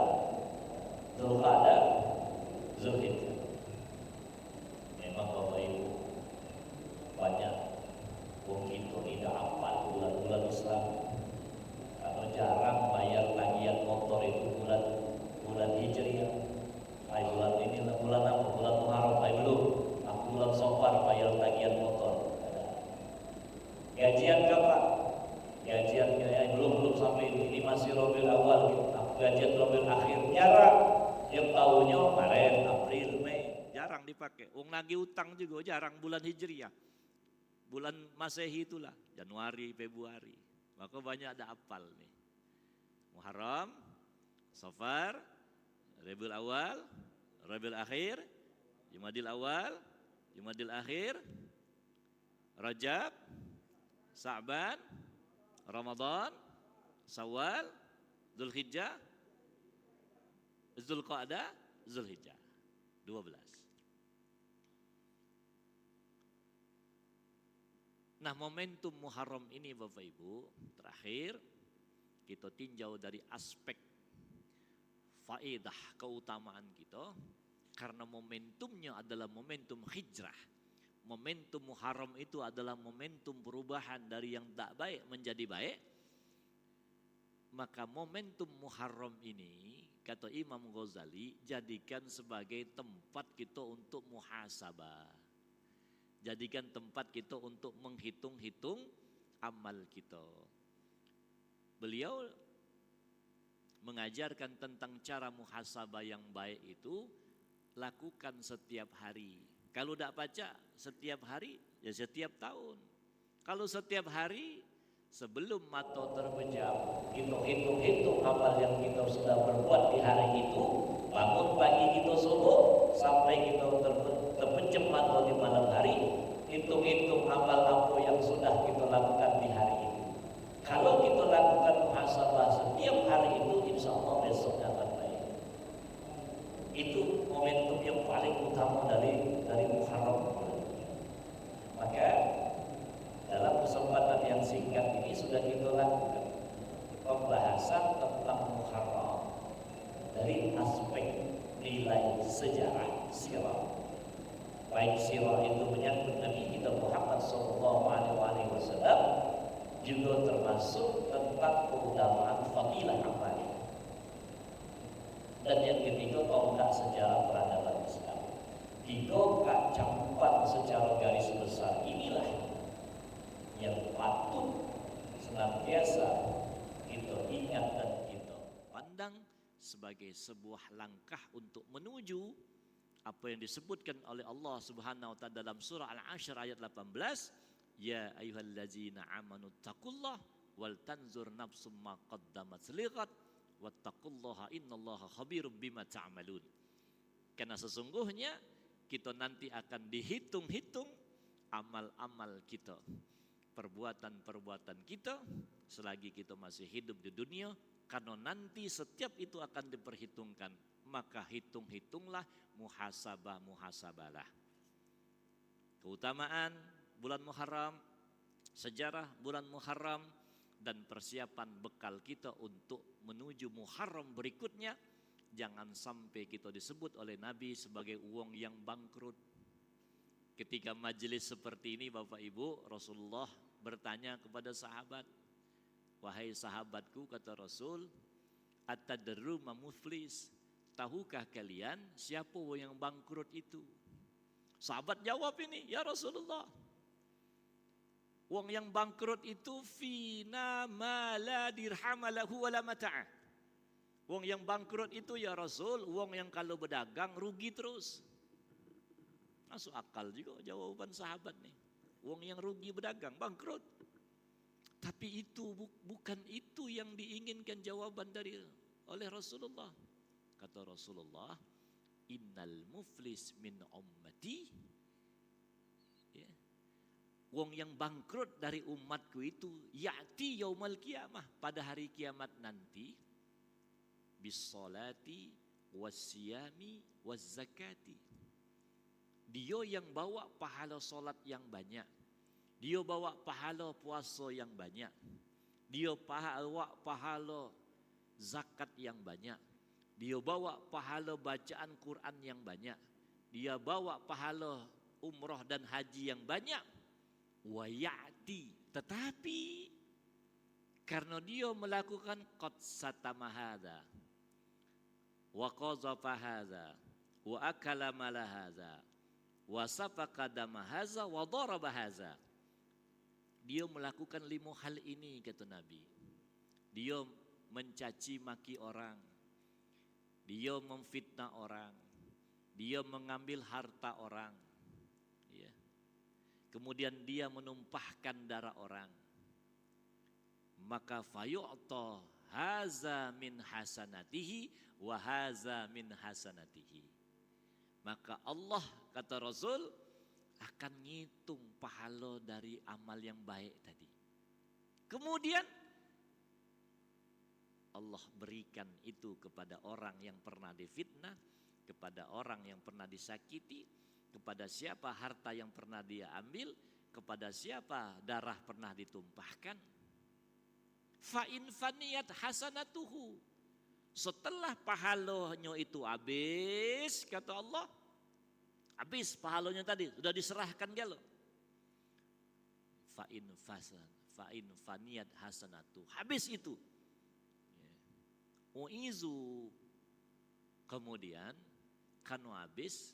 Dzulqa'dah, Zulhijjah. Memang Bapak Ibu banyak wong kita tidak hafal bulan-bulan Islam. Kalau jarang bayar tagihan motor itu bulan Hijriah. Bulan ini bulan apa? Bulan Muharram. Belum. Bulan Safar bayar tagihan motor. Gajian kapan? Gajian belum sampai ini masih Rabiul Awal. Gajian Rabiul Akhir jarang. Yang tahunya Maret, April, Mei, jarang dipakai. Wong nagih utang juga jarang bulan Hijriah. Bulan Masehi itulah Januari, Februari. Maka banyak ada apal nih. Muharram, Safar, Rabiul Awal, Rabiul Akhir, Jumadil Awal, Jumadil Akhir, Rajab, Sa'ban, Ramadan, Syawal, Dzulhijjah, Dzulqa'dah, Zulhijjah. 12. Nah, momentum Muharram ini Bapak Ibu, terakhir kita tinjau dari aspek faedah keutamaan kita, karena momentumnya adalah momentum hijrah. Momentum Muharram itu adalah momentum perubahan dari yang tak baik menjadi baik. Maka momentum Muharram ini, kata Imam Ghazali, jadikan sebagai tempat kita untuk muhasabah. Jadikan tempat kita untuk menghitung-hitung amal kita. Beliau mengajarkan tentang cara muhasabah yang baik itu lakukan setiap hari. Kalau tidak baca setiap hari, ya setiap tahun. Kalau setiap hari, sebelum mata terpejam, kita hitung-hitung amal yang kita sudah berbuat di hari itu. Bangun pagi kita subuh, sampai kita terpejam mata di malam hari, hitung-hitung amal apa yang sudah kita lakukan di hari itu. Kalau kita lakukan muhasabah setiap hari itu, insya Allah besok akan baik. Itu momentum yang paling utama dari Muharram. Maka dalam kesempatan yang singkat ini sudah kita lakukan pembahasan tentang Muharram dari aspek nilai sejarah sirah. Baik sirah itu menyangkut Nabi kita Muhammad SAW, juga termasuk tentang keutamaan fadilah amal. Dan yang ketiga, tonggak sejarah peradaban Islam. Tiga campuran secara garis besar inilah yang patut senantiasa kita ingat dan kita pandang sebagai sebuah langkah untuk menuju apa yang disebutkan oleh Allah Subhanahu wa taala dalam surah Al-Ashr ayat 18, ya ayyuhallazina amanu taqullah wal tanzur nafsum ma qaddamat liqad wattaqullaha innallaha khabirum bima ta'malun. Karena sesungguhnya kita nanti akan dihitung-hitung amal-amal kita, perbuatan-perbuatan kita selagi kita masih hidup di dunia, karena nanti setiap itu akan diperhitungkan. Maka hitung-hitunglah, muhasabalah. Keutamaan bulan Muharram, sejarah bulan Muharram, dan persiapan bekal kita untuk menuju Muharram berikutnya. Jangan sampai kita disebut oleh Nabi sebagai uang yang bangkrut. Ketika majelis seperti ini Bapak Ibu, Rasulullah bertanya kepada sahabat, wahai sahabatku, kata Rasul, atadru ma muflis, tahukah kalian siapa yang bangkrut itu? Sahabat jawab ini, ya Rasulullah, wong yang bangkrut itu fina ma la dirham lahu wala mata'a. Wong yang bangkrut itu ya Rasul, wong yang kalau berdagang rugi terus. Masuk akal juga jawaban sahabat nih. Wong yang rugi berdagang bangkrut. Tapi itu bukan itu yang diinginkan jawaban oleh Rasulullah. Kata Rasulullah, innal muflis min ummati, ya, wong yang bangkrut dari umatku itu ya'ti yaumal qiyamah, pada hari kiamat nanti, bisolati wassiyami wazzakati. Dia yang bawa pahala solat yang banyak, dia bawa pahala puasa yang banyak, dia bawa pahala zakat yang banyak, dia bawa pahala bacaan Quran yang banyak, dia bawa pahala umrah dan haji yang banyak. Wa ya'ti, tetapi karena dia melakukan qad satama hadza wa qazafa hadza wa akala mala hadza wa safaqa dama hadza wa daraba hadza. Dia melakukan 5 hal ini, kata Nabi. Dia mencaci maki orang, dia memfitnah orang, dia mengambil harta orang, ya. Kemudian dia menumpahkan darah orang. Maka fayu'ta haza min hasanatihi wa haza min hasanatihi. Maka Allah, kata Rasul, akan ngitung pahala dari amal yang baik tadi. Kemudian Allah berikan itu kepada orang yang pernah difitnah, kepada orang yang pernah disakiti, kepada siapa harta yang pernah dia ambil, kepada siapa darah pernah ditumpahkan. Fa'in faniyat hasanatuhu, setelah pahalanya itu habis, kata Allah, habis pahalanya tadi, sudah diserahkan galo. Fa'in faniyat hasanatuhu, habis itu. Uizu, kemudian kanu habis,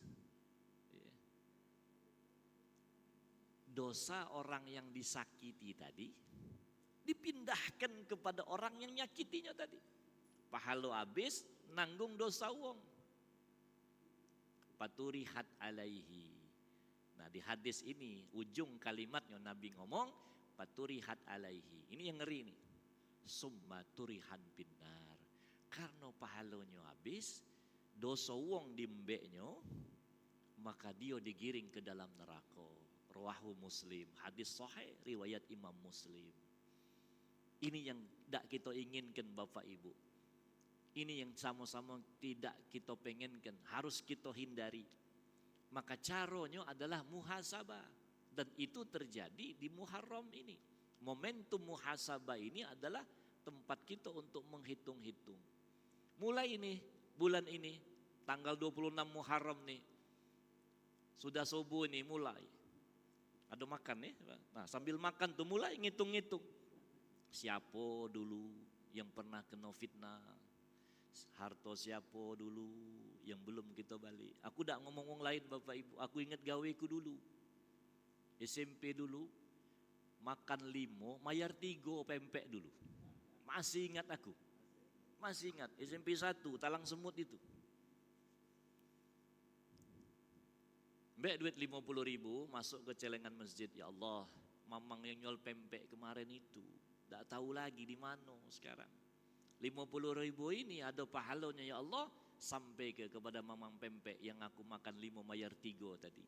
dosa orang yang disakiti tadi dipindahkan kepada orang yang nyakitinya tadi. Pahala habis, nanggung dosa wong. paturihat alaihi. Nah di hadis ini ujung kalimatnya Nabi ngomong paturihat alaihi. Ini yang ngeri nih. Summa turihan binar. Karena pahalanya habis, dosa wong dimbeknya, maka dia digiring ke dalam neraka. Rawahu Muslim. Hadis sahih riwayat Imam Muslim. Ini yang tidak kita inginkan Bapak Ibu. Ini yang sama-sama tidak kita pengenkan, harus kita hindari. Maka caranya adalah muhasabah. Dan itu terjadi di Muharram ini. Momentum muhasabah ini adalah tempat kita untuk menghitung-hitung. Mulai ini, bulan ini, tanggal 26 Muharram nih, sudah subuh nih mulai. Ada makan nih, nah sambil makan tuh mulai ngitung-ngitung. Siapa dulu yang pernah kena fitnah? Harto siapa dulu yang belum kita balik? Aku tak ngomong orang lain Bapak Ibu, aku ingat gaweku dulu. SMP dulu, makan 5, mayar 3 pempek dulu. Masih ingat aku. Masih ingat, SMP 1, talang semut itu. Mbak duit 50.000 masuk ke celengan masjid. Ya Allah, mamang yang nyol pempek kemarin itu. Tak tahu lagi di mana sekarang. 50.000 ini ada pahalanya ya Allah. Sampai kepada mamang pempek yang aku makan 5 mayar 3 tadi.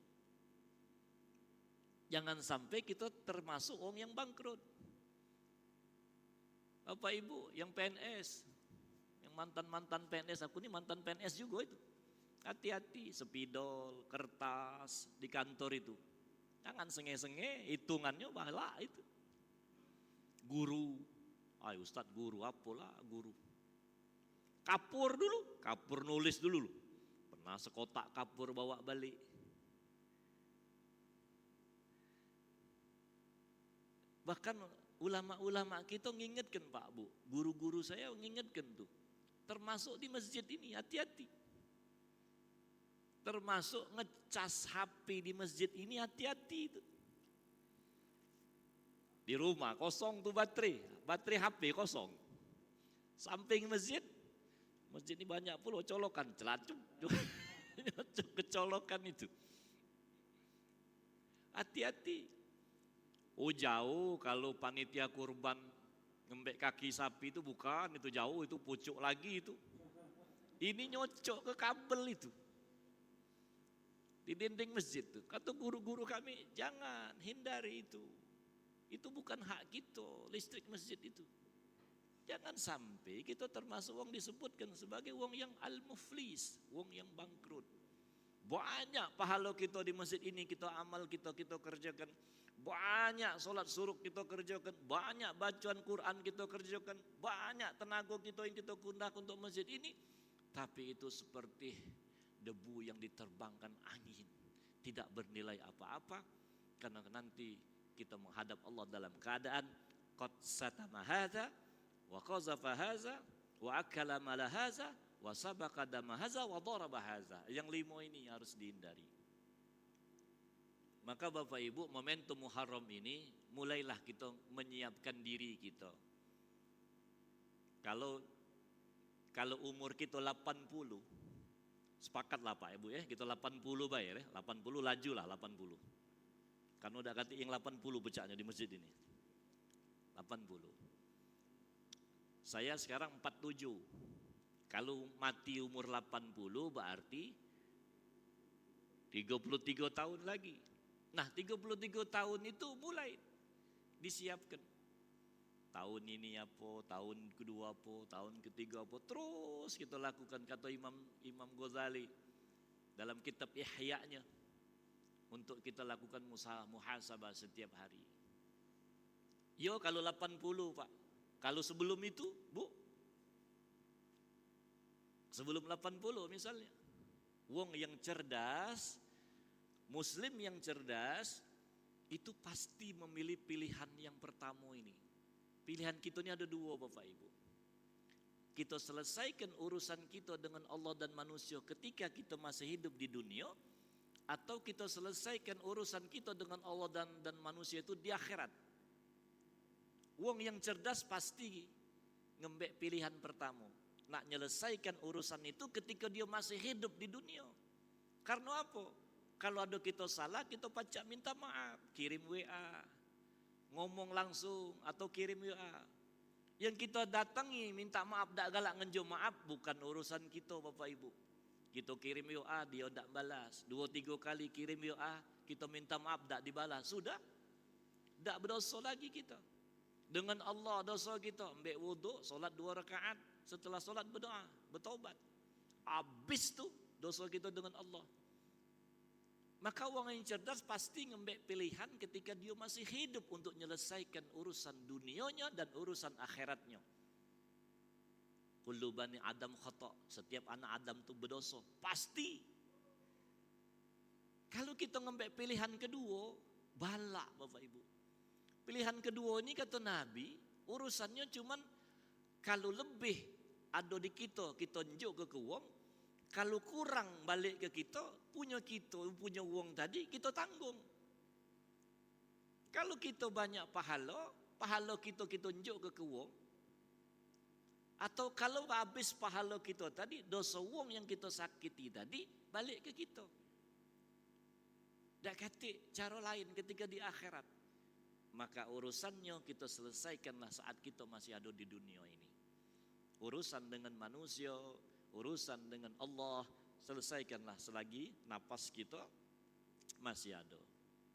Jangan sampai kita termasuk orang yang bangkrut. Bapak Ibu yang PNS, yang mantan-mantan PNS, aku ini mantan PNS juga itu. Hati-hati, spidol, kertas di kantor itu. Jangan senge-senge, hitungannya bahala itu. Guru, ayo Ustadz guru, apalah guru. Kapur dulu, kapur nulis dulu. Pernah sekotak kapur bawa balik. Bahkan ulama-ulama kita ngingetkan Pak Bu, guru-guru saya ngingetkan tuh. Termasuk di masjid ini, hati-hati. Termasuk ngecas HP di masjid ini, hati-hati itu. Di rumah kosong tuh baterai HP kosong. Samping masjid ini banyak pula colokan, celacuk, kecolokan itu. Hati-hati. Oh jauh kalau panitia kurban ngembek kaki sapi itu bukan, itu jauh, itu pucuk lagi itu. Ini nyocok ke kabel itu. Di dinding masjid tuh. Kata guru-guru kami, jangan hindari itu. Itu bukan hak kita, listrik masjid itu. Jangan sampai kita termasuk wong disebutkan sebagai wong yang al-muflis, wong yang bangkrut. Banyak pahala kita di masjid ini, kita amal kita kerjakan. Banyak solat suruk kita kerjakan, banyak bacaan Quran kita kerjakan, banyak tenaga kita yang kita gunakan untuk masjid ini. Tapi itu seperti debu yang diterbangkan angin, tidak bernilai apa-apa. Karena nanti kita menghadap Allah dalam keadaan qad satama hadza wa qazafa hadza wa akala mala hadza wa sabaqa dama hadza wa daraba hadza. Yang 5 ini harus dihindari. Maka Bapak Ibu, momentum Muharram ini mulailah kita menyiapkan diri kita. Kalau umur kita 80, sepakatlah Pak Ibu ya, kita 80 bayar ya, 80 laju lah 80. Karena udah kata yang 80 becaknya di masjid ini. 80. Saya sekarang 47. Kalau mati umur 80 berarti 33 tahun lagi. Nah 33 tahun itu mulai disiapkan. Tahun ini apa, tahun kedua apa, tahun ketiga apa, terus kita lakukan kata Imam Ghazali dalam kitab Ihya-nya. Untuk kita lakukan muhasabah setiap hari. Yo kalau 80 Pak, kalau sebelum itu Bu, sebelum 80 misalnya, wong yang cerdas, Muslim yang cerdas itu pasti memilih pilihan yang pertama ini. Pilihan kita ini ada 2 Bapak Ibu. Kita selesaikan urusan kita dengan Allah dan manusia ketika kita masih hidup di dunia, atau kita selesaikan urusan kita dengan Allah dan manusia itu di akhirat. Wong yang cerdas pasti ngembek pilihan pertama. Nak menyelesaikan urusan itu ketika dia masih hidup di dunia. Karena apa? Kalau ada kita salah, kita pacak minta maaf, kirim WA, ngomong langsung atau kirim WA. Yang kita datangi minta maaf, dak galak ngenjo maaf, bukan urusan kita Bapak Ibu. Kita kirim WA, dia dak balas. 2-3 kali kirim WA, kita minta maaf, dak dibalas. Sudah, dak berdosa lagi kita. Dengan Allah dosa kita, ambil wudhu, solat 2 rakaat. Setelah solat berdoa, bertobat. Habis tuh dosa kita dengan Allah. Maka orang yang cerdas pasti ngambil pilihan ketika dia masih hidup untuk menyelesaikan urusan dunianya dan urusan akhiratnya. Kullu bani Adam khata', setiap anak Adam itu berdosa, pasti. Kalau kita ngambil pilihan kedua, balak Bapak Ibu. Pilihan kedua ini kata Nabi, urusannya cuman kalau lebih ada di kita njuk ke wong. Kalau kurang balik ke kita punya uang tadi kita tanggung. Kalau kita banyak pahala kita tunjuk ke uang. Atau kalau habis pahala kita tadi, dosa uang yang kita sakiti tadi balik ke kita. Tak kata cara lain ketika di akhirat. Maka urusannya kita selesaikanlah saat kita masih ada di dunia ini. Urusan dengan manusia, urusan dengan Allah, selesaikanlah selagi napas kita masih ada.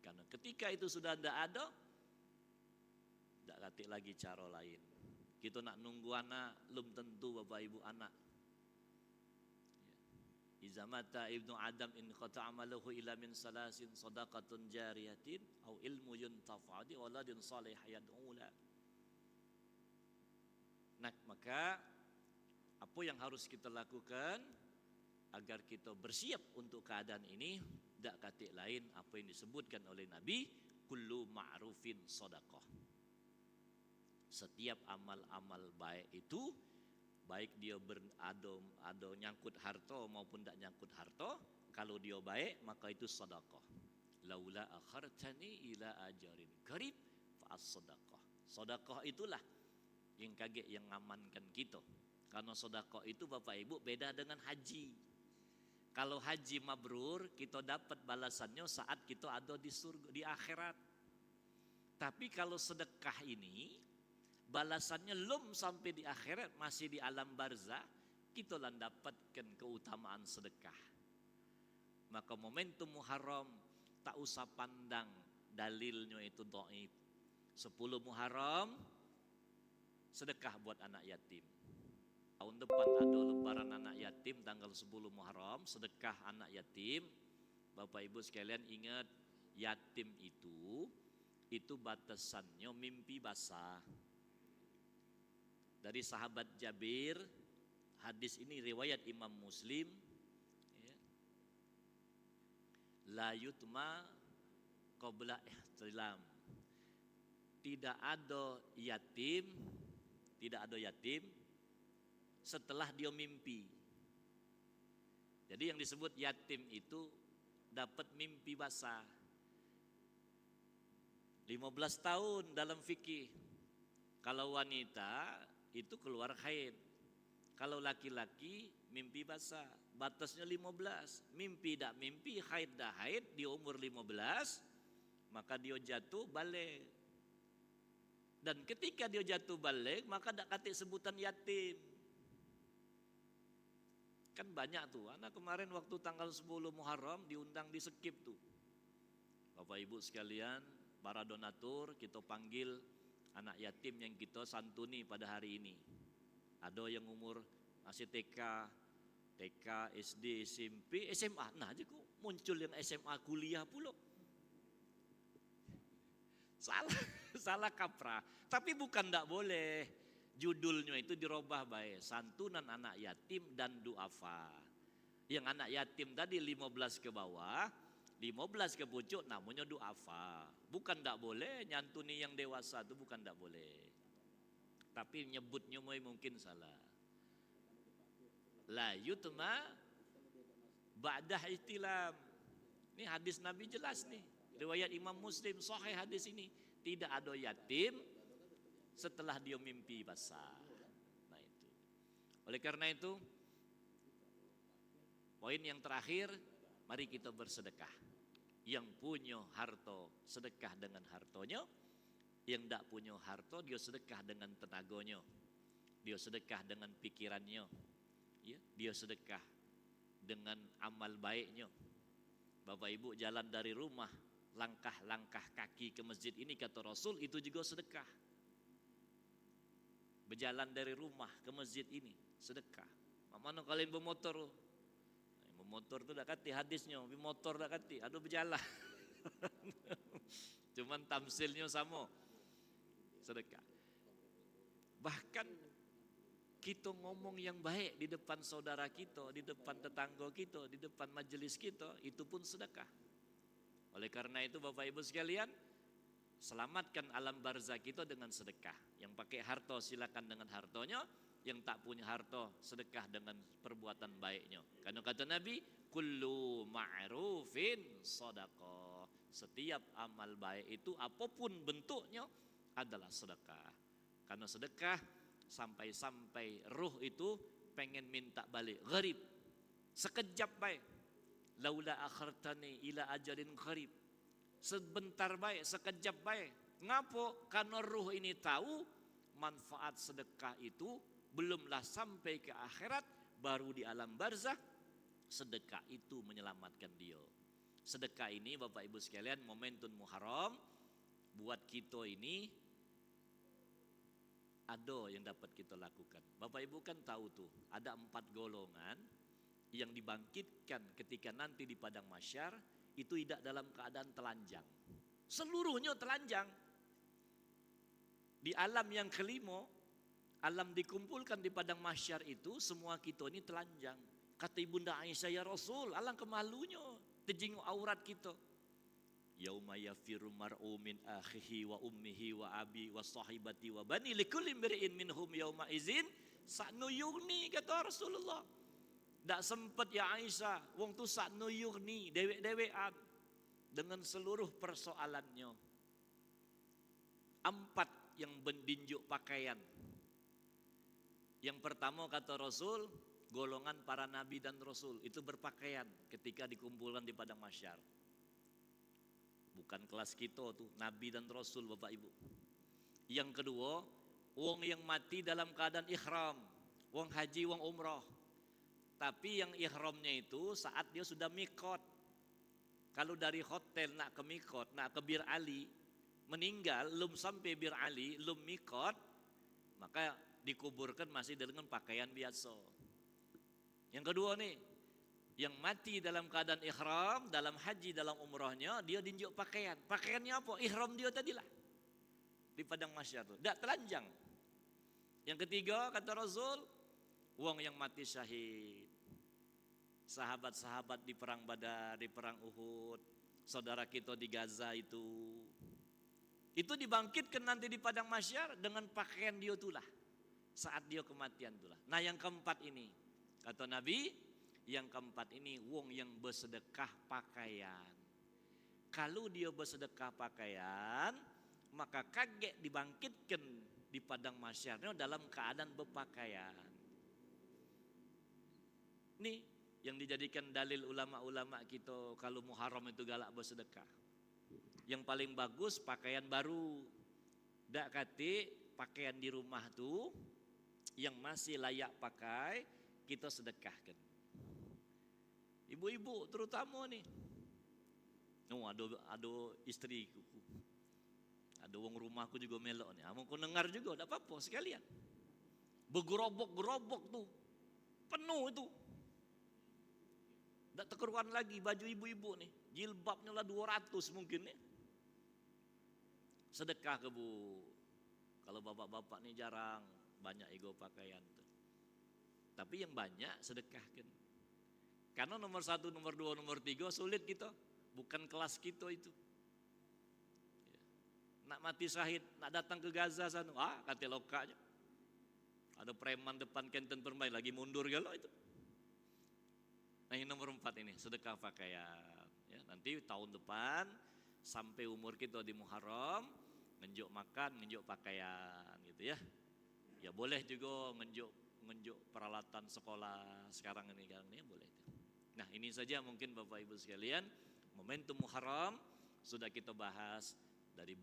Karena ketika itu sudah tidak ada, tidak latih lagi cara lain. Kita nak nunggu anak, belum tentu Bapak Ibu anak. Iza mata ibnu Adam in qata amaluhu ila min salasin sadaqatun jariyatin au ilmu yuntafa'u waladin salih yad'ula. Nah, maka apa yang harus kita lakukan agar kita bersiap untuk keadaan ini? Tak kata lain apa yang disebutkan oleh Nabi, kullu ma'rufin sadaqah. Setiap amal-amal baik itu, baik dia ada nyangkut harta maupun tak nyangkut harta, kalau dia baik maka itu sedekah. Laula akhartani ila ajarin qarib fa as-sadaqah. Sedekah itulah yang kaget yang ngamankan kita. Karena sedekah itu Bapak Ibu beda dengan haji. Kalau haji mabrur kita dapat balasannya saat kita ada di surga, di akhirat. Tapi kalau sedekah ini balasannya belum sampai di akhirat, masih di alam barzah, kita lah dapatkan keutamaan sedekah. Maka momentum Muharram tak usah pandang dalilnya itu dhaif. 10 Muharram sedekah buat anak yatim. Tahun depan ada lebaran anak yatim tanggal 10 Muharram, sedekah anak yatim. Bapak Ibu sekalian ingat, yatim itu batasannya mimpi basah. Dari sahabat Jabir, hadis ini riwayat Imam Muslim, ya. La yutma qabla ihtilam. Tidak ada yatim setelah dia mimpi. Jadi yang disebut yatim itu dapat mimpi basah. 15 tahun dalam fikih. Kalau wanita itu keluar haid. Kalau laki-laki mimpi basah, batasnya 15. Mimpi tak mimpi, haid tak haid, di umur 15 maka dia jatuh balik. Dan ketika dia jatuh balik maka tak kata sebutan yatim. Kan banyak tuh, anak kemarin waktu tanggal 10 Muharram diundang di Sekip tuh. Bapak Ibu sekalian, para donatur kita panggil anak yatim yang kita santuni pada hari ini. Ada yang umur masih TK, SD, SMP, SMA. Nah, aja kok muncul yang SMA kuliah pula. Salah kaprah. Tapi bukan tidak boleh. Judulnya itu dirubah baik, santunan anak yatim dan duafa. Yang anak yatim tadi 15 ke bawah, 15 ke pucuk namanya duafa. Bukan tidak boleh nyantuni yang dewasa itu, bukan tidak boleh. Tapi nyebutnya mungkin salah. La yutma ba'dah ihtilam. Ini hadis Nabi jelas nih. Riwayat Imam Muslim sahih hadis ini. Tidak ada yatim setelah dia mimpi basah. Nah itu. Oleh karena itu, poin yang terakhir, Mari kita bersedekah. Yang punya harta sedekah dengan hartonya, yang tak punya harta dia sedekah dengan tenaganya, dia sedekah dengan pikirannya, ya, dia sedekah dengan amal baiknya. Bapak Ibu jalan dari rumah, langkah-langkah kaki ke masjid ini kata Rasul itu juga sedekah. Berjalan dari rumah ke masjid ini sedekah. Mana kalian bermotor? Bermotor tu tak kati hadisnya, bermotor tak kati, aduh berjalan. Cuman tamsilnya sama, sedekah. Bahkan kita ngomong yang baik di depan saudara kita, di depan tetangga kita, di depan majelis kita, itu pun sedekah. Oleh karena itu Bapak Ibu sekalian, selamatkan alam barzah kita dengan sedekah. Yang pakai harta silakan dengan hartanya, yang tak punya harta sedekah dengan perbuatan baiknya. Karena kata Nabi, kullu ma'rufin sadaqah. Setiap amal baik itu apapun bentuknya adalah sedekah. Karena sedekah sampai-sampai ruh itu pengen minta balik. Gharib. Sekejap baik. Laula akhartani ila ajalin gharib. Sebentar baik, sekejap baik. Ngapo? Karena ruh ini tahu manfaat sedekah itu belumlah sampai ke akhirat, baru di alam barzakh sedekah itu menyelamatkan dia. Sedekah ini Bapak Ibu sekalian momentum Muharram buat kita ini ada yang dapat kita lakukan. Bapak Ibu kan tahu tuh ada 4 golongan yang dibangkitkan ketika nanti di padang mahsyar itu tidak dalam keadaan telanjang. Seluruhnya telanjang. Di alam yang kelima, alam dikumpulkan di padang mahsyar itu semua kita ini telanjang. Kata Ibunda Aisyah, ya Rasul, alangkah malunya terjenguk aurat kita. Yauma yafiru mar'u min akhihi wa ummihi wa abi wa sahibati wa bani likulli imri'in minhum yauma izin sa'nuyuni, kata Rasulullah. Tak sempat ya Aisyah, wong tu sa'nuyuni dewek-dewekan dengan seluruh persoalannya. 4 yang bendinjuk pakaian. Yang pertama kata Rasul, golongan para nabi dan rasul itu berpakaian ketika dikumpulkan di padang mahsyar. Bukan kelas kita tuh, nabi dan rasul Bapak Ibu. Yang kedua, wong yang mati dalam keadaan ihram, wong haji, wong umrah. Tapi yang ihramnya itu saat dia sudah mikot. Kalau dari hotel nak ke mikot, nak ke Bir Ali, meninggal, belum sampai Bir Ali, belum mikot, maka dikuburkan masih dengan pakaian biasa. Yang kedua nih, yang mati dalam keadaan ihram, dalam haji, dalam umrahnya, dia dinjuk pakaian. Pakaiannya apa? Ihram dia tadilah. Di padang mahsyar itu. Tak telanjang. Yang ketiga, kata Rasul, wong yang mati syahid. Sahabat-sahabat di perang Badar, di perang Uhud, saudara kita di Gaza itu dibangkitkan nanti di padang mahsyar dengan pakaian dia itulah. Saat dia kematian itulah. Nah yang keempat ini, kata Nabi, yang keempat ini wong yang bersedekah pakaian. Kalau dia bersedekah pakaian, maka kaget dibangkitkan di padang mahsyarnya dalam keadaan berpakaian. Nih yang dijadikan dalil ulama-ulama kita kalau Muharram itu galak bersedekah. Yang paling bagus pakaian baru. Dak kate pakaian di rumah tuh yang masih layak pakai kita sedekahkan. Ibu-ibu terutama nih. Oh, ada istriku. Ada wong rumahku juga melok nih. Mau ku dengar juga, enggak apa-apa sekalian. Bergerobok-gerobok tuh. Penuh itu. Enggak terkeruan lagi baju ibu-ibu nih. Jilbabnya lah 200 mungkin nih. Sedekah ke Bu. Kalau bapak-bapak nih jarang banyak ego pakaian tuh. Tapi yang banyak sedekahkan. Karena nomor 1, nomor 2, nomor 3 sulit kita. Bukan kelas kita itu. Ya. Nak mati syahid, nak datang ke Gaza sana, kata lokanya. Ada preman depan kantin permain lagi mundur galau itu. Nah yang nomor 4 ini sedekah pakaian. Ya, nanti tahun depan sampai umur kita di Muharram ngenjuk makan, ngenjuk pakaian gitu ya. Ya boleh juga ngenjuk peralatan sekolah sekarang ini boleh itu. Nah, ini saja mungkin Bapak Ibu sekalian, momentum Muharram sudah kita bahas dari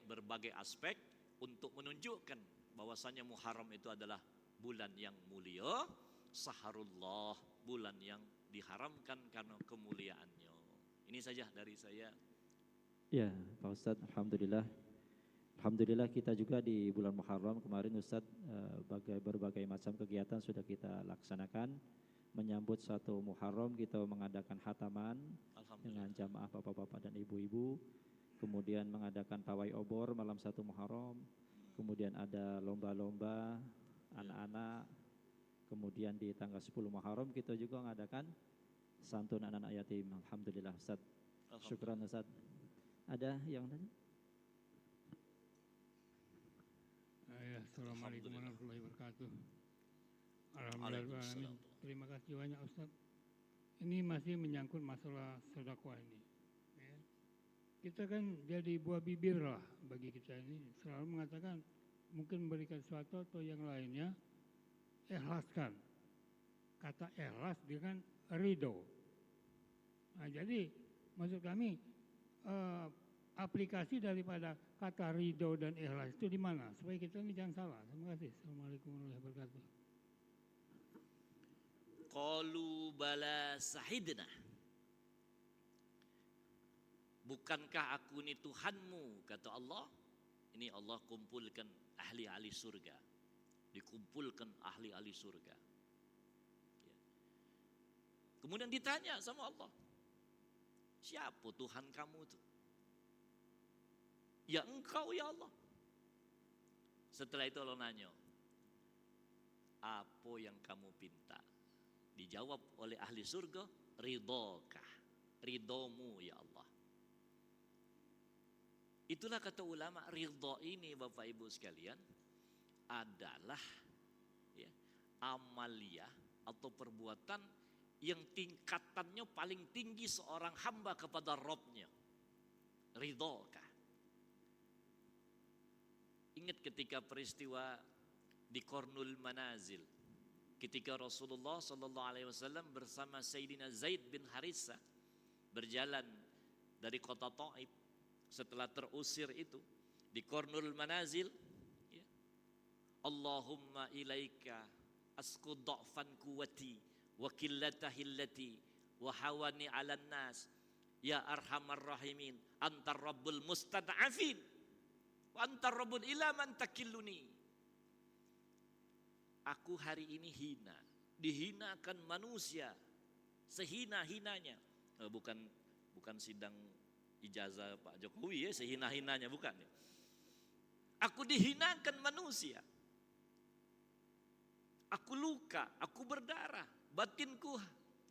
berbagai aspek untuk menunjukkan bahwasanya Muharram itu adalah bulan yang mulia, saharullah, bulan yang diharamkan karena kemuliaannya. Ini saja dari saya. Ya, Pak Ustadz, Alhamdulillah. Alhamdulillah kita juga di bulan Muharram kemarin Ustadz berbagai macam kegiatan sudah kita laksanakan. Menyambut satu Muharram kita mengadakan khataman dengan jamaah bapak-bapak dan ibu-ibu. Kemudian mengadakan pawai obor malam satu Muharram. Kemudian ada lomba-lomba anak-anak. Kemudian di tanggal 10 Muharram kita juga mengadakan santun anak-anak yatim. Alhamdulillah Ustaz. Syukran Ustaz. Ada yang tanya? Ya, Assalamualaikum warahmatullahi wabarakatuh. Alhamdulillah. Terima kasih banyak Ustaz. Ini masih menyangkut masalah sedekah ini. Ya. Kita kan jadi buah bibir lah bagi kita ini. Selalu mengatakan mungkin memberikan sesuatu atau yang lainnya, ikhlaskan. Kata ikhlas dengan ridho. Nah, jadi maksud kami aplikasi daripada kata ridho dan ikhlas itu di mana? Supaya kita ini jangan salah. Terima kasih. Assalamualaikum warahmatullahi wabarakatuh. Qalu bala sahidna. Bukankah aku ini Tuhanmu, kata Allah. Ini Allah kumpulkan ahli-ahli surga. Dikumpulkan ahli-ahli surga. Ya. Kemudian ditanya sama Allah, siapa Tuhan kamu itu? Ya engkau ya Allah. Setelah itu Allah nanya, apa yang kamu pinta? Dijawab oleh ahli surga, ridhokah, ridhomu ya Allah. Itulah kata ulama, ridho ini Bapak Ibu sekalian adalah ya, amaliyah atau perbuatan yang tingkatannya paling tinggi seorang hamba kepada Rabb-nya. Ridhokah. Ingat ketika peristiwa di Qarnul Manazil, ketika Rasulullah SAW bersama Sayyidina Zaid bin Harithah berjalan dari kota Taif setelah terusir itu di Qarnul Manazil, ya, Allahumma ilaika asku dha'fan quwwati wa qillatahi allati wa hawani 'alan nas ya arhamar rahimin antar rabbul mustad'afin wa antar rabbul ila man takilluni. Aku hari ini hina, dihinakan manusia sehina-hinanya. Bukan sidang ijazah Pak Jokowi ya, sehina-hinanya bukan ya. Aku dihinakan manusia. Aku luka, aku berdarah, batinku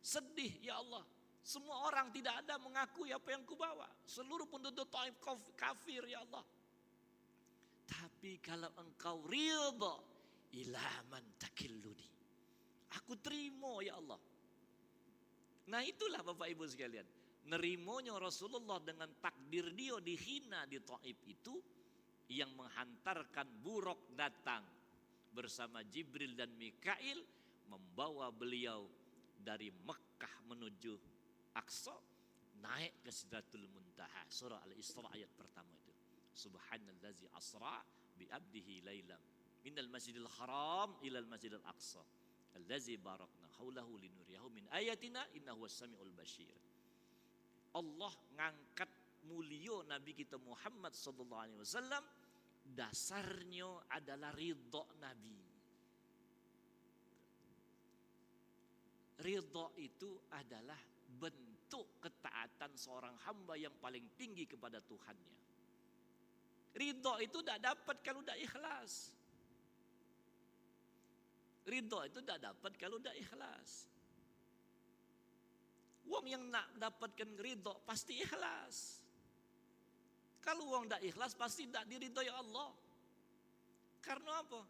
sedih ya Allah. Semua orang tidak ada mengakui apa yang kubawa. Seluruh penduduk Taif kafir ya Allah. Tapi kalau engkau ridha, ilaman takilluni, aku terima ya Allah. Nah itulah Bapak Ibu sekalian, nerimonya Rasulullah dengan takdir dia dihina di Taif itu yang menghantarkan buruk datang bersama Jibril dan Mikail membawa beliau dari Mekah menuju Aqsa, naik ke Sidratul Muntaha. Surah Al-Isra ayat pertama itu, subhanallazi asra bi abdihi lailam minal masjidil haram ilal masjidil aqsa allazi barakna haulahu linuriyahu min ayatina innahu was-sami'ul basyir. Allah ngangkat mulia Nabi kita Muhammad sallallahu alaihi wasallam, dasarnya adalah ridha Nabi. Ridha itu adalah bentuk ketaatan seorang hamba yang paling tinggi kepada Tuhannya. Ridha itu tidak dapat kalau tidak ikhlas. Ridha itu tidak dapat kalau tidak ikhlas. Wong yang nak dapatkan ridha pasti ikhlas. Kalau wong tidak ikhlas pasti tidak diridhoi Allah. Karena apa?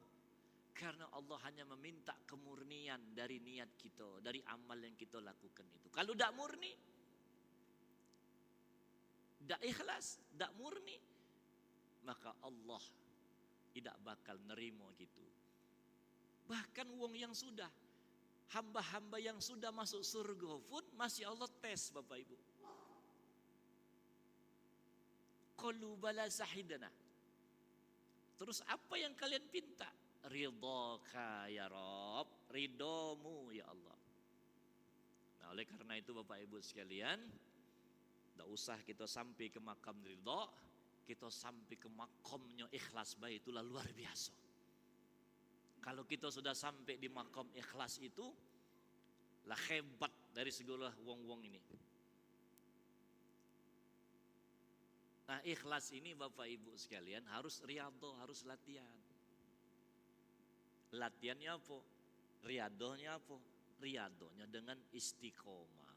Karena Allah hanya meminta kemurnian dari niat kita, dari amal yang kita lakukan itu. Kalau tidak murni, tidak ikhlas, tidak murni, maka Allah tidak bakal nerima gitu. Bahkan wong yang sudah hamba-hamba yang sudah masuk surga pun masih Allah tes Bapak Ibu. Qalu bala sahidana. Terus apa yang kalian pinta? Ridhaka ya Rabb, ridhomu ya Allah. Nah, oleh karena itu Bapak Ibu sekalian, tidak usah kita sampai ke makam ridho, kita sampai ke makamnya ikhlas, baik itulah luar biasa. Kalau kita sudah sampai di makam ikhlas itu, lah hebat dari segala wong-wong ini. Nah, ikhlas ini Bapak Ibu sekalian harus riyadhah, harus latihan. Latihannya apa? Riyadhahnya apa? Riyadhahnya dengan istiqomah.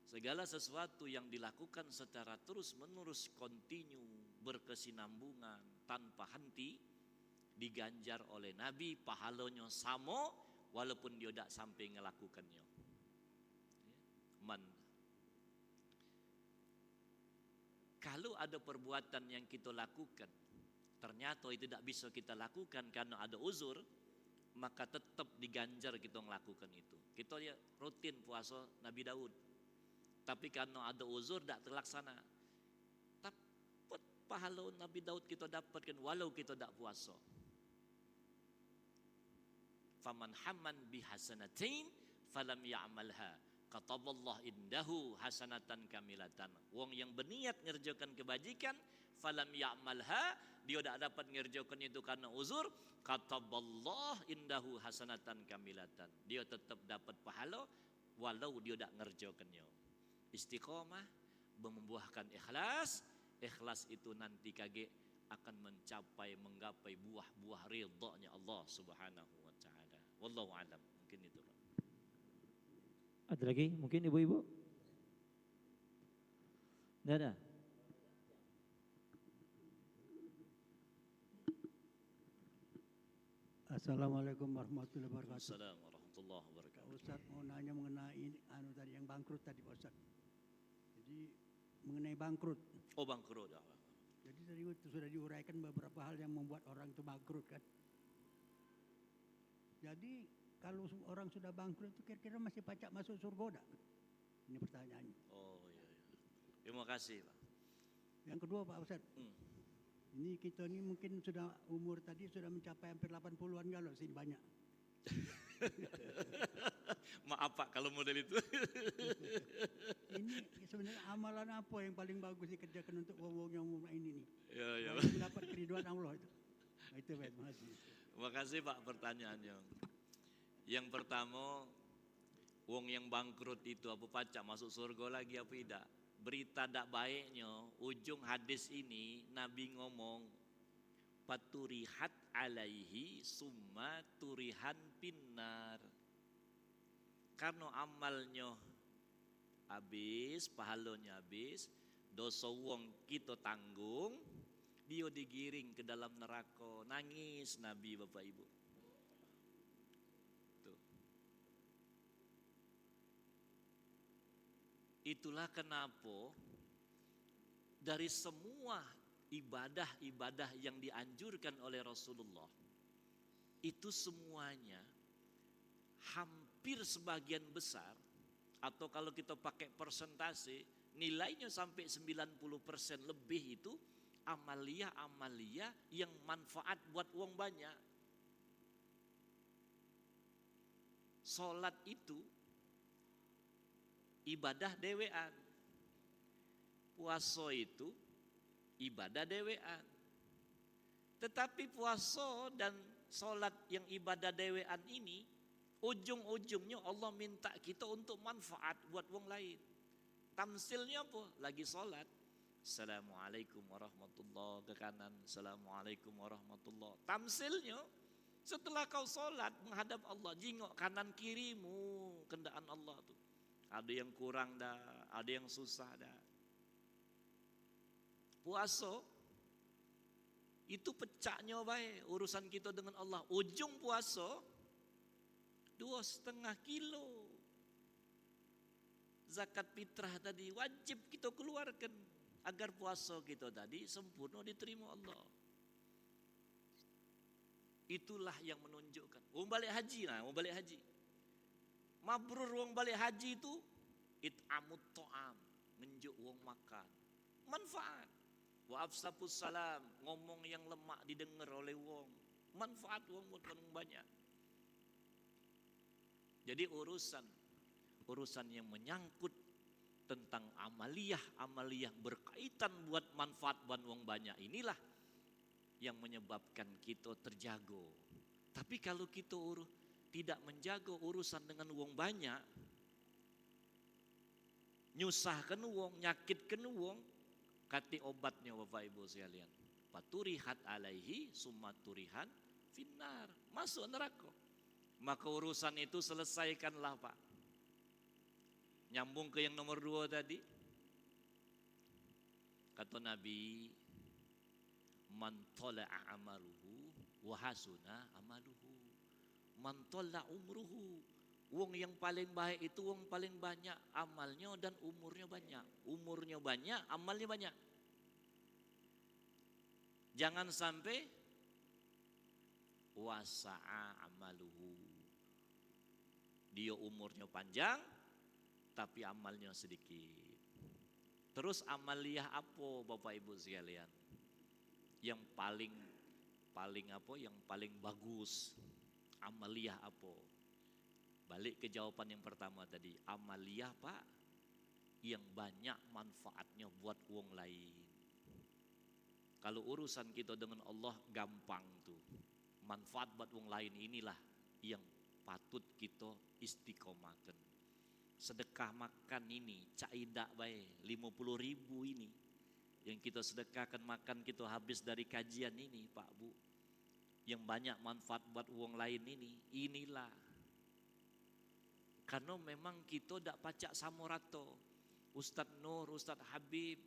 Segala sesuatu yang dilakukan secara terus-menerus, kontinu, berkesinambungan, tanpa henti, diganjar oleh Nabi, pahalanya sama walaupun dia tidak sampai ngelakukannya. Kalau ada perbuatan yang kita lakukan ternyata itu tidak bisa kita lakukan karena ada uzur, maka tetap diganjar kita melakukan itu. Kita ya rutin puasa Nabi Daud, tapi karena ada uzur tidak terlaksana. Tapi pahala Nabi Daud kita dapatkan walau kita tidak puasa. Faman hamman bihasanatain falam ya'malha kataballah indahu hasanatan kamilatan. Wong yang berniat ngerjakan kebajikan falam ya'malha, dia tidak dapat ngerjakan itu karena uzur, kataballah indahu hasanatan kamilatan. Dia tetap dapat pahala walau dia tidak ngerjakannya. Istiqomah membuahkan ikhlas. Ikhlas itu nanti kage akan menggapai buah-buah ridhanya Allah Subhanahu wa taala. Wallahu alam. Mungkin itu, Pak. Ada lagi mungkin ibu-ibu? Tidak ada. Assalamualaikum warahmatullahi wabarakatuh. Assalamualaikum warahmatullahi wabarakatuh. Ustaz mau nanya mengenai tadi yang bangkrut tadi Pak Ustaz. Jadi mengenai bangkrut. Oh, bangkrut. Jadi tadi itu sudah diuraikan beberapa hal yang membuat orang itu bangkrut kan. Jadi kalau orang sudah bangkrut itu kira-kira masih pacak masuk surga enggak? Ini pertanyaannya. Oh iya. Terima kasih, Pak. Yang kedua Pak Ustaz. Ini kita ini mungkin sudah umur tadi sudah mencapai hampir 80-an kalau sini banyak. Maaf Pak kalau model itu. Ini sebenarnya amalan apa yang paling bagus dikerjakan untuk wong-wong yang umur ini nih? Ya. Yang dapat keriduan Allah itu. Nah, itu Pak, terima kasih. Terima kasih Pak pertanyaannya. Yang pertama, wong yang bangkrut itu apa pacak masuk surga lagi apa tidak? Berita tak baiknya, ujung hadis ini Nabi ngomong paturihat alaihi summa turihan pinnar. Karena amalnya habis, pahalanya habis, dosa wong kita tanggung, dia digiring ke dalam neraka. Nangis Nabi Bapak Ibu. Tuh. Itulah kenapa dari semua ibadah-ibadah yang dianjurkan oleh Rasulullah, itu semuanya hampir sebagian besar, atau kalau kita pakai persentase, nilainya sampai 90% lebih itu amalia-amalia yang manfaat buat uang banyak. Salat itu ibadah dewean. Puasa itu ibadah dewean. Tetapi puasa dan salat yang ibadah dewean ini ujung-ujungnya Allah minta kita untuk manfaat buat wong lain. Tamsilnya apa? Lagi salat, Assalamualaikum warahmatullahi ke kanan, Assalamualaikum warahmatullahi. Tamsilnya setelah kau salat menghadap Allah, jingok kanan kirimu kendaan Allah tuh. Ada yang kurang dah, ada yang susah dah. Puasa itu pecahnya baik urusan kita dengan Allah. Ujung puasa 2,5 kilo zakat fitrah tadi wajib kita keluarkan agar puasa kita tadi sempurna diterima Allah. Itulah yang menunjukkan. Wong balik haji lah, wong balik haji. Mabrur wong balik haji itu it'amut to'am, ngenjuk wong makan. Manfaat. Wa afsapus salam, ngomong yang lemak didengar oleh wong. Manfaat wong banyak. Jadi urusan yang menyangkut tentang amaliyah berkaitan buat manfaat buat wong banyak, inilah yang menyebabkan kita terjago. Tapi kalau kita tidak menjaga urusan dengan wong banyak, nyusahkan wong, nyakitkan wong, kati obatnya Bapak Ibu sekalian, paturihat alaihi summa turihan finnar, masuk neraka. Maka urusan itu selesaikanlah Pak. Nyambung ke yang nomor 2 tadi, kata Nabi, man tala'a amaluhu wa hasuna amaluhu, man tala'a umruhu. Wong yang paling baik itu wong paling banyak amalnya dan umurnya banyak. Umurnya banyak, amalnya banyak. Jangan sampai wasa'a amaluhu, dia umurnya panjang tapi amalnya sedikit. Terus amaliyah apa Bapak Ibu sekalian? Yang paling bagus, amaliyah apa? Balik ke jawaban yang pertama tadi, amaliyah Pak yang banyak manfaatnya buat wong lain. Kalau urusan kita dengan Allah gampang tuh, manfaat buat wong lain inilah yang patut kita istiqomahkan. Sedekah makan ini caidak baik 50.000 ini yang kita sedekahkan makan kita habis dari kajian ini Pak Bu, yang banyak manfaat buat wong lain inilah. Karena memang kita tidak pacak sama rata. Ustadz Nur, Ustadz Habib,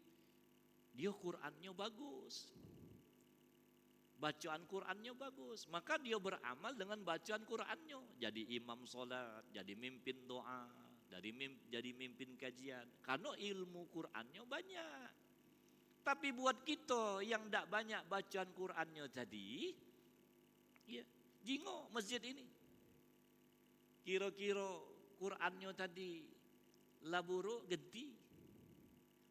dia Qur'annya bagus, bacaan Qur'annya bagus, maka dia beramal dengan bacaan Qur'annya. Jadi imam sholat, jadi mimpin doa, jadi mimpin kajian, karena ilmu Qur'annya banyak. Tapi buat kita yang tidak banyak bacaan Qur'annya tadi, ya jingo masjid ini, kira-kira Qur'annya tadi laburu gede,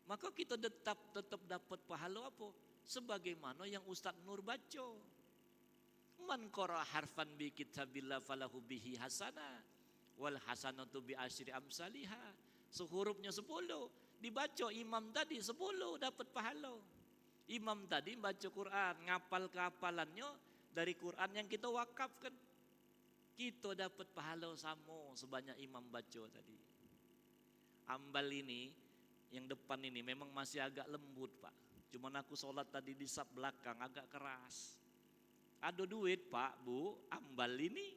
maka kita tetap dapat pahala apa? Sebagaimana yang Ustadz Nur baca, man qara harfan bi kitabillah falahu bihi hasanah wal hasanatu bi asyri amsalihha. Sehurufnya 10, dibaca imam tadi 10 dapat pahala. Imam tadi baca Quran, ngapal kehafalannya dari Quran yang kita wakafkan, kita dapat pahala sama sebanyak imam baca tadi. Ambal ini yang depan ini memang masih agak lembut Pak, cuman aku sholat tadi di saf belakang agak keras. Ada duit Pak Bu, ambal ini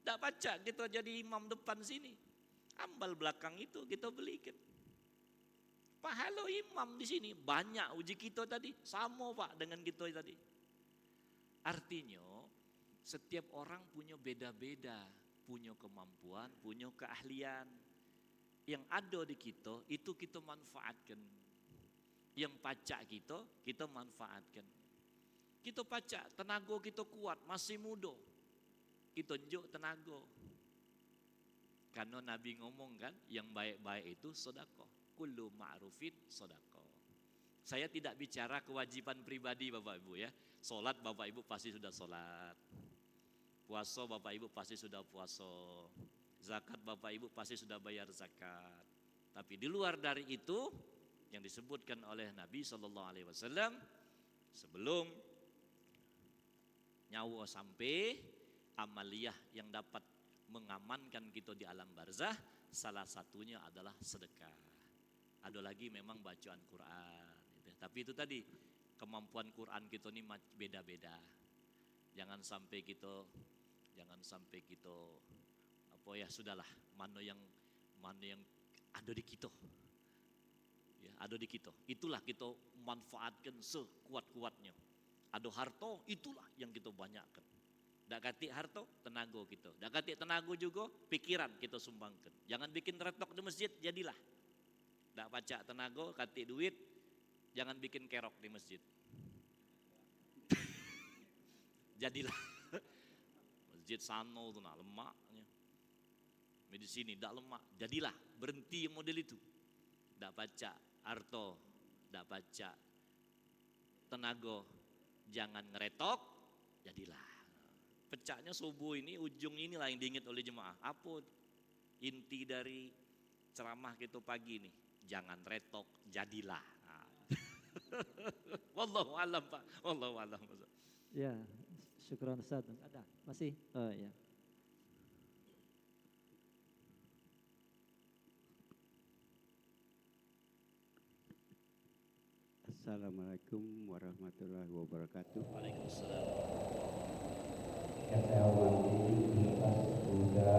tak baca kita jadi imam depan sini, ambal belakang itu kita belikan. Pahala imam di sini banyak, uji kita tadi sama Pak dengan kita tadi. Artinya setiap orang punya beda-beda, punya kemampuan, punya keahlian. Yang ada di kita itu kita manfaatkan. Yang pacak kita manfaatkan. Kita pacak, tenaga kita kuat, masih muda, kita tunjuk tenaga. Karena Nabi ngomong kan, yang baik-baik itu sedekah. Kullu ma'rufin sedekah. Saya tidak bicara kewajiban pribadi Bapak Ibu ya. Salat Bapak Ibu pasti sudah salat. Puasa Bapak Ibu pasti sudah puasa. Zakat Bapak Ibu pasti sudah bayar zakat. Tapi di luar dari itu yang disebutkan oleh Nabi SAW, sebelum nyawa sampai, amaliyah yang dapat mengamankan kita di alam barzah, salah satunya adalah sedekah. Ada lagi memang bacaan Quran. Tapi itu tadi, kemampuan Quran kita ini beda-beda. Jangan sampai kita apa ya, sudahlah, mana yang ada di kita. Ya, ada di kita. Itulah kita manfaatkan sekuat-kuatnya. Ada harta, itulah yang kita banyakkan. Dak katik harta, tenaga kita. Dak katik tenaga juga, pikiran kita sumbangkan. Jangan bikin retok di masjid, jadilah. Dak pacak tenaga, katik duit, jangan bikin kerok di masjid. jadilah. Masjid Sano tuh nah lemaknya. Di sini tidak lemak, jadilah, berhenti yang model itu. Tidak baca Arto, tidak baca Tenaga, jangan ngeretok, jadilah. Pecahnya subuh ini, ujung inilah yang diingat oleh jemaah. Apa inti dari ceramah kita pagi ini? Jangan retok, jadilah. Wallahu a'lam Pak, wallahu a'lam. Ya, syukran Ustaz. Ada? Masih? Oh ya. Assalamualaikum warahmatullahi wabarakatuh. Waalaikumsalam. Yang saya hormati Ustaz Buddha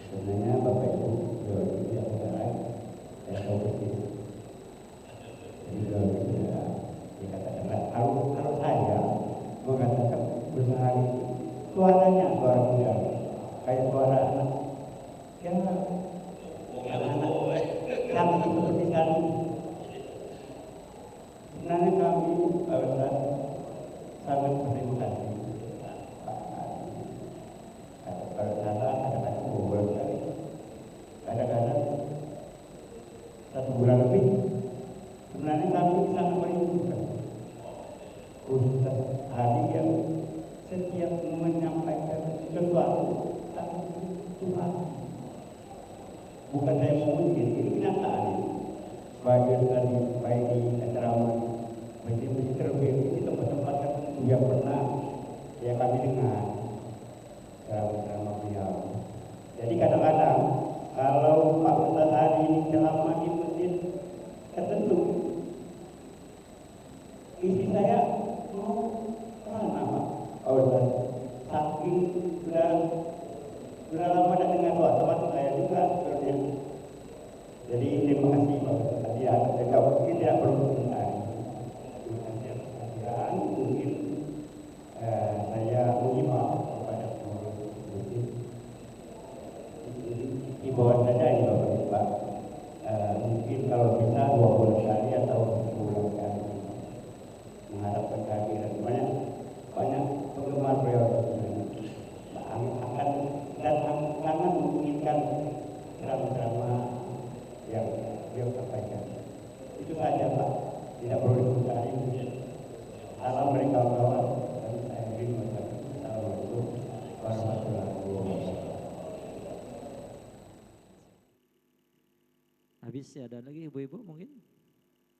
sebenarnya Bapak Ibu jual tidak saudara dan kompetitif. Jadi jual tidak dikatakan kalau saya mengatakan benar suaranya suara muda kayak suara anak yang kami seperti kami. Sebenarnya kami sangat berterima kasih. Kalau salah kadang-kadang beberapa kali, kadang-kadang 1 bulan lebih. Sebenarnya kami sangat merindukan Ustaz Ali yang setiap menyampaikan sesuatu Tuhan. Bukan saya mau mungkin, ini kenyataan. Sebagai tadi baik di ceramah, masjid-masjid terlebih di tempat-tempat tertentu yang pernah ya kami dengar ceramah beliau. Jadi kadang-kadang kalau Pak Ustaz hari ini ceramah di masjid tertentu, isi saya mau kemana Pak? Oh Ustaz, saking sudah lama tidak dengar teman saya juga sebenarnya. Jadi terima kasih Pak Hadian. Dan kalau mungkin tidak perlu komentar. Terima kasih atas kehadiran. Mungkin saya menyimak kepada pengurus masjid. Himbauan saja ini Bapak. Mungkin kalau bisa 2 bulan sekali atau 10 bulan sekali mengharapkan kehadiran banyak penggemar beliau akan dan sangat menginginkan ceramah-ceramah yang beliau sampaikan. Itu saja Pak, tidak perlu dikomentari. Salam mereka kawan dan saya beri Assalamualaikum warahmatullahi wabarakatuh. Habis ya, ada lagi ibu-ibu mungkin?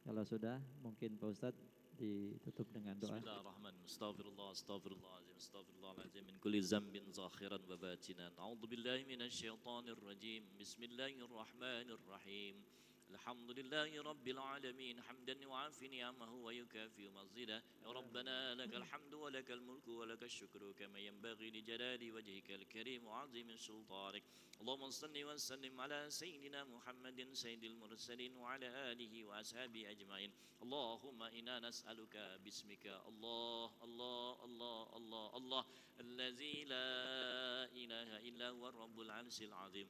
Kalau sudah, mungkin Pak Ustadz ditutup dengan doa. Bismillahirrahmanirrahim. Astaghfirullahaladzim, astaghfirullahaladzim min kulli zambin zakhiran wa batinan. A'udzu billahi minasyaitonir rajim. Bismillahirrahmanirrahim. Alhamdulillahi rabbil alamin hamdan yu'afi ni'amahu wa yukafi mazidah. Ya Rabbana lakal hamdu wa lakal mulku wa lakal syukru kama yanbaghi li jalali wajhikal karim wa 'azimi sultanik. Allahumma salli wa sallim ala sayyidina Muhammadin sayyidil mursalin wa ala alihi wa ashabihi ajma'in. Allahumma inna nas'aluka bismika Allah Allah Allah Allah Allah allazi la ilaha illa huwa rabbul 'arsyil 'azim.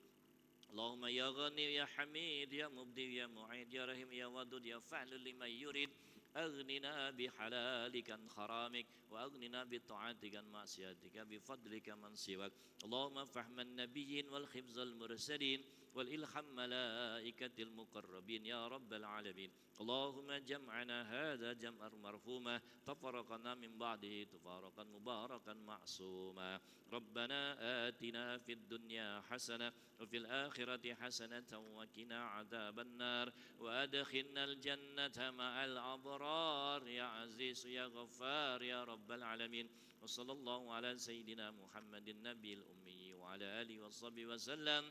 Allahumma ya Ghani ya Hamid ya Mubdi ya Mu'id ya Rahim ya Wadud ya Fa'lul liman yurid. أغننا بحلالك عن حرامك وأغننا بطاعتك عن معصيتك بفضلك من سواك. اللهم فهم النبيين والخبز المرسلين والإلحام ملائكة المقربين يا رب العالمين. اللهم جمعنا هذا جمعا مرحوما تفرقنا من بعده تفارقا مباركا معصوما. ربنا آتنا في الدنيا حسنة وفي الآخرة حسنة وقنا عذاب النار وأدخلنا الجنة مع الأبرار يا عزيز يا غفار يا رب العالمين. وصلى الله على سيدنا محمد النبي الأمي وعلى آله وصحبه وسلم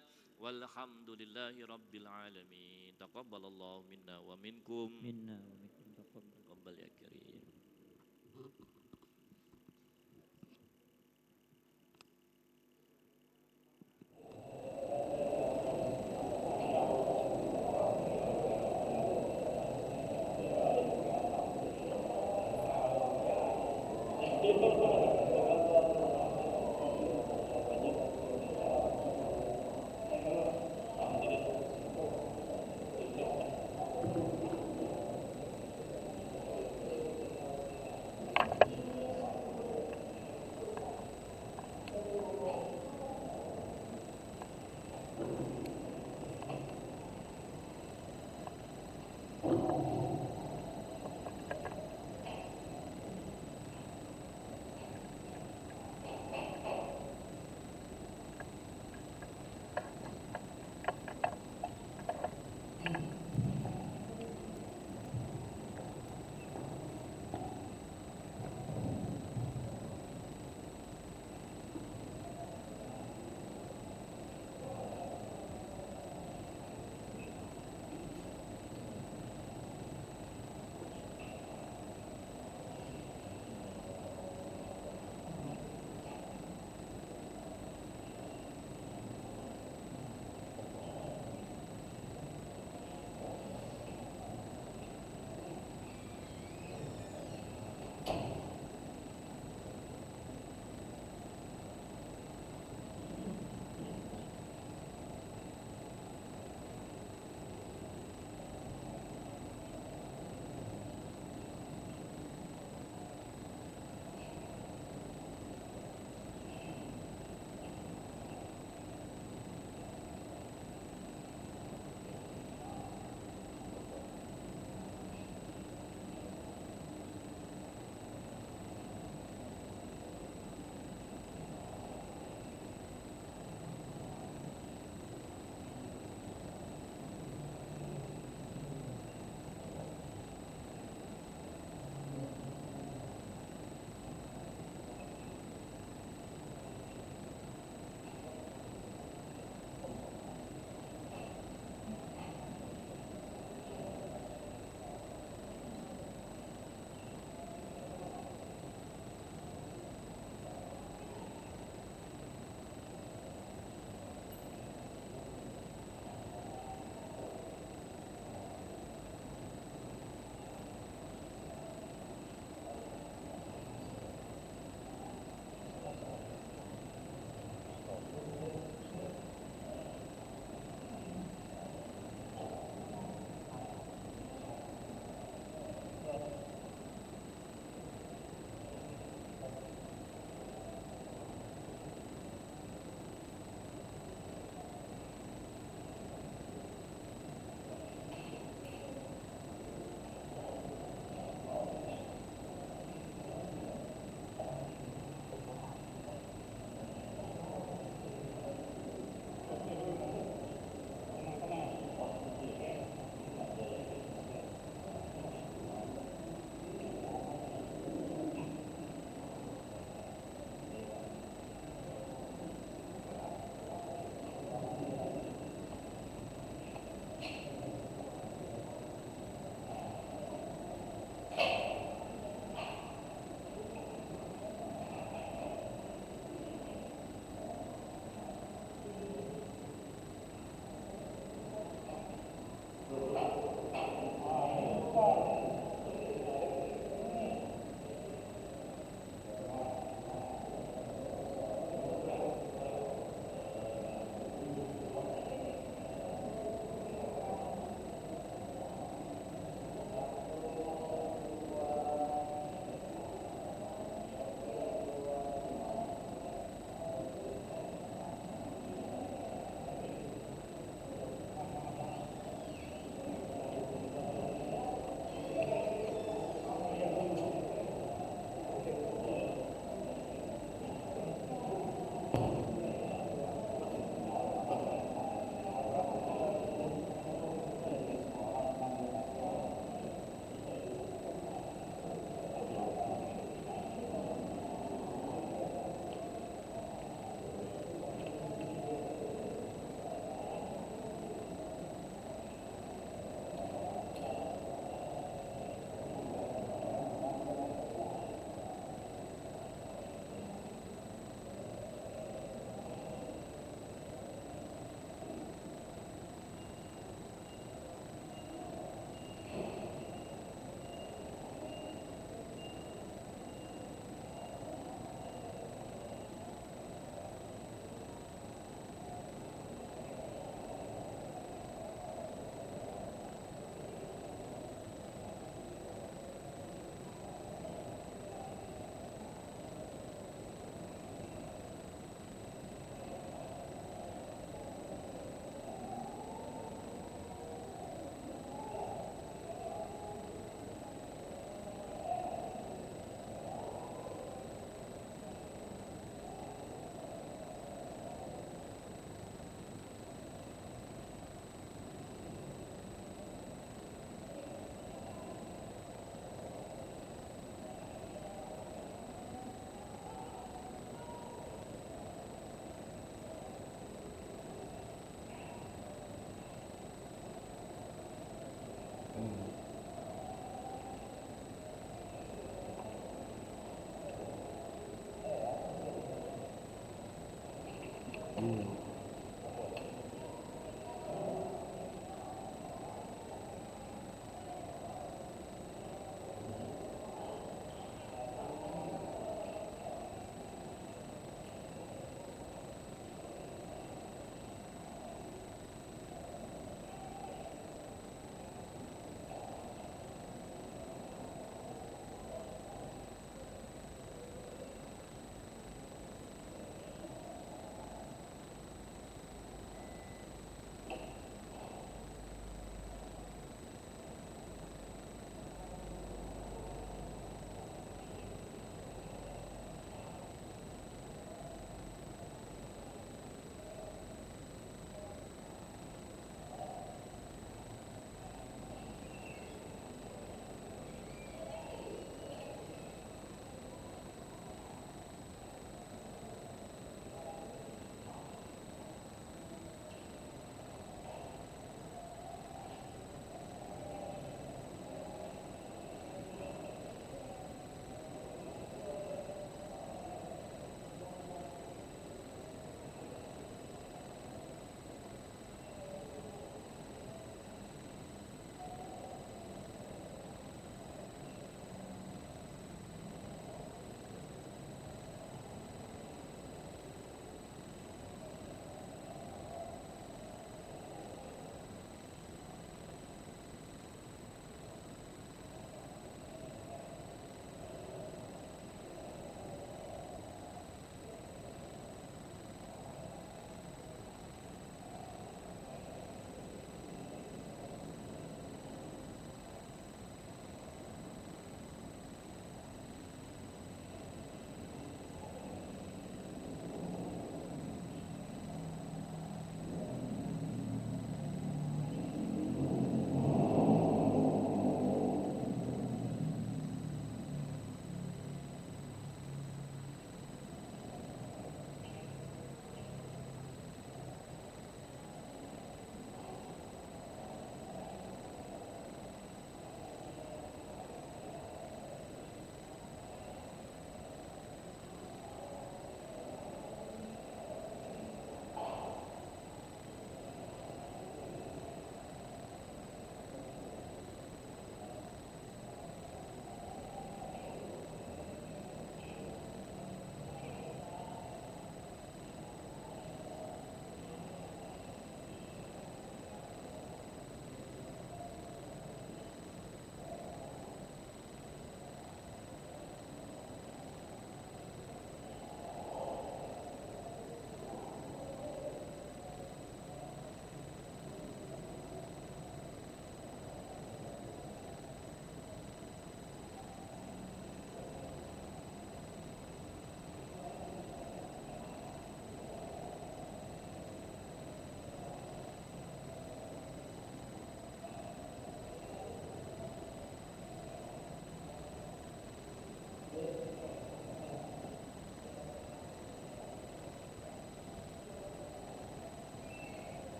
والحمد لله رب العالمين. تقبل الله منا ومنكم. Minna wa minkum taqabbal. تقبل يا كريم.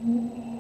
Hmm.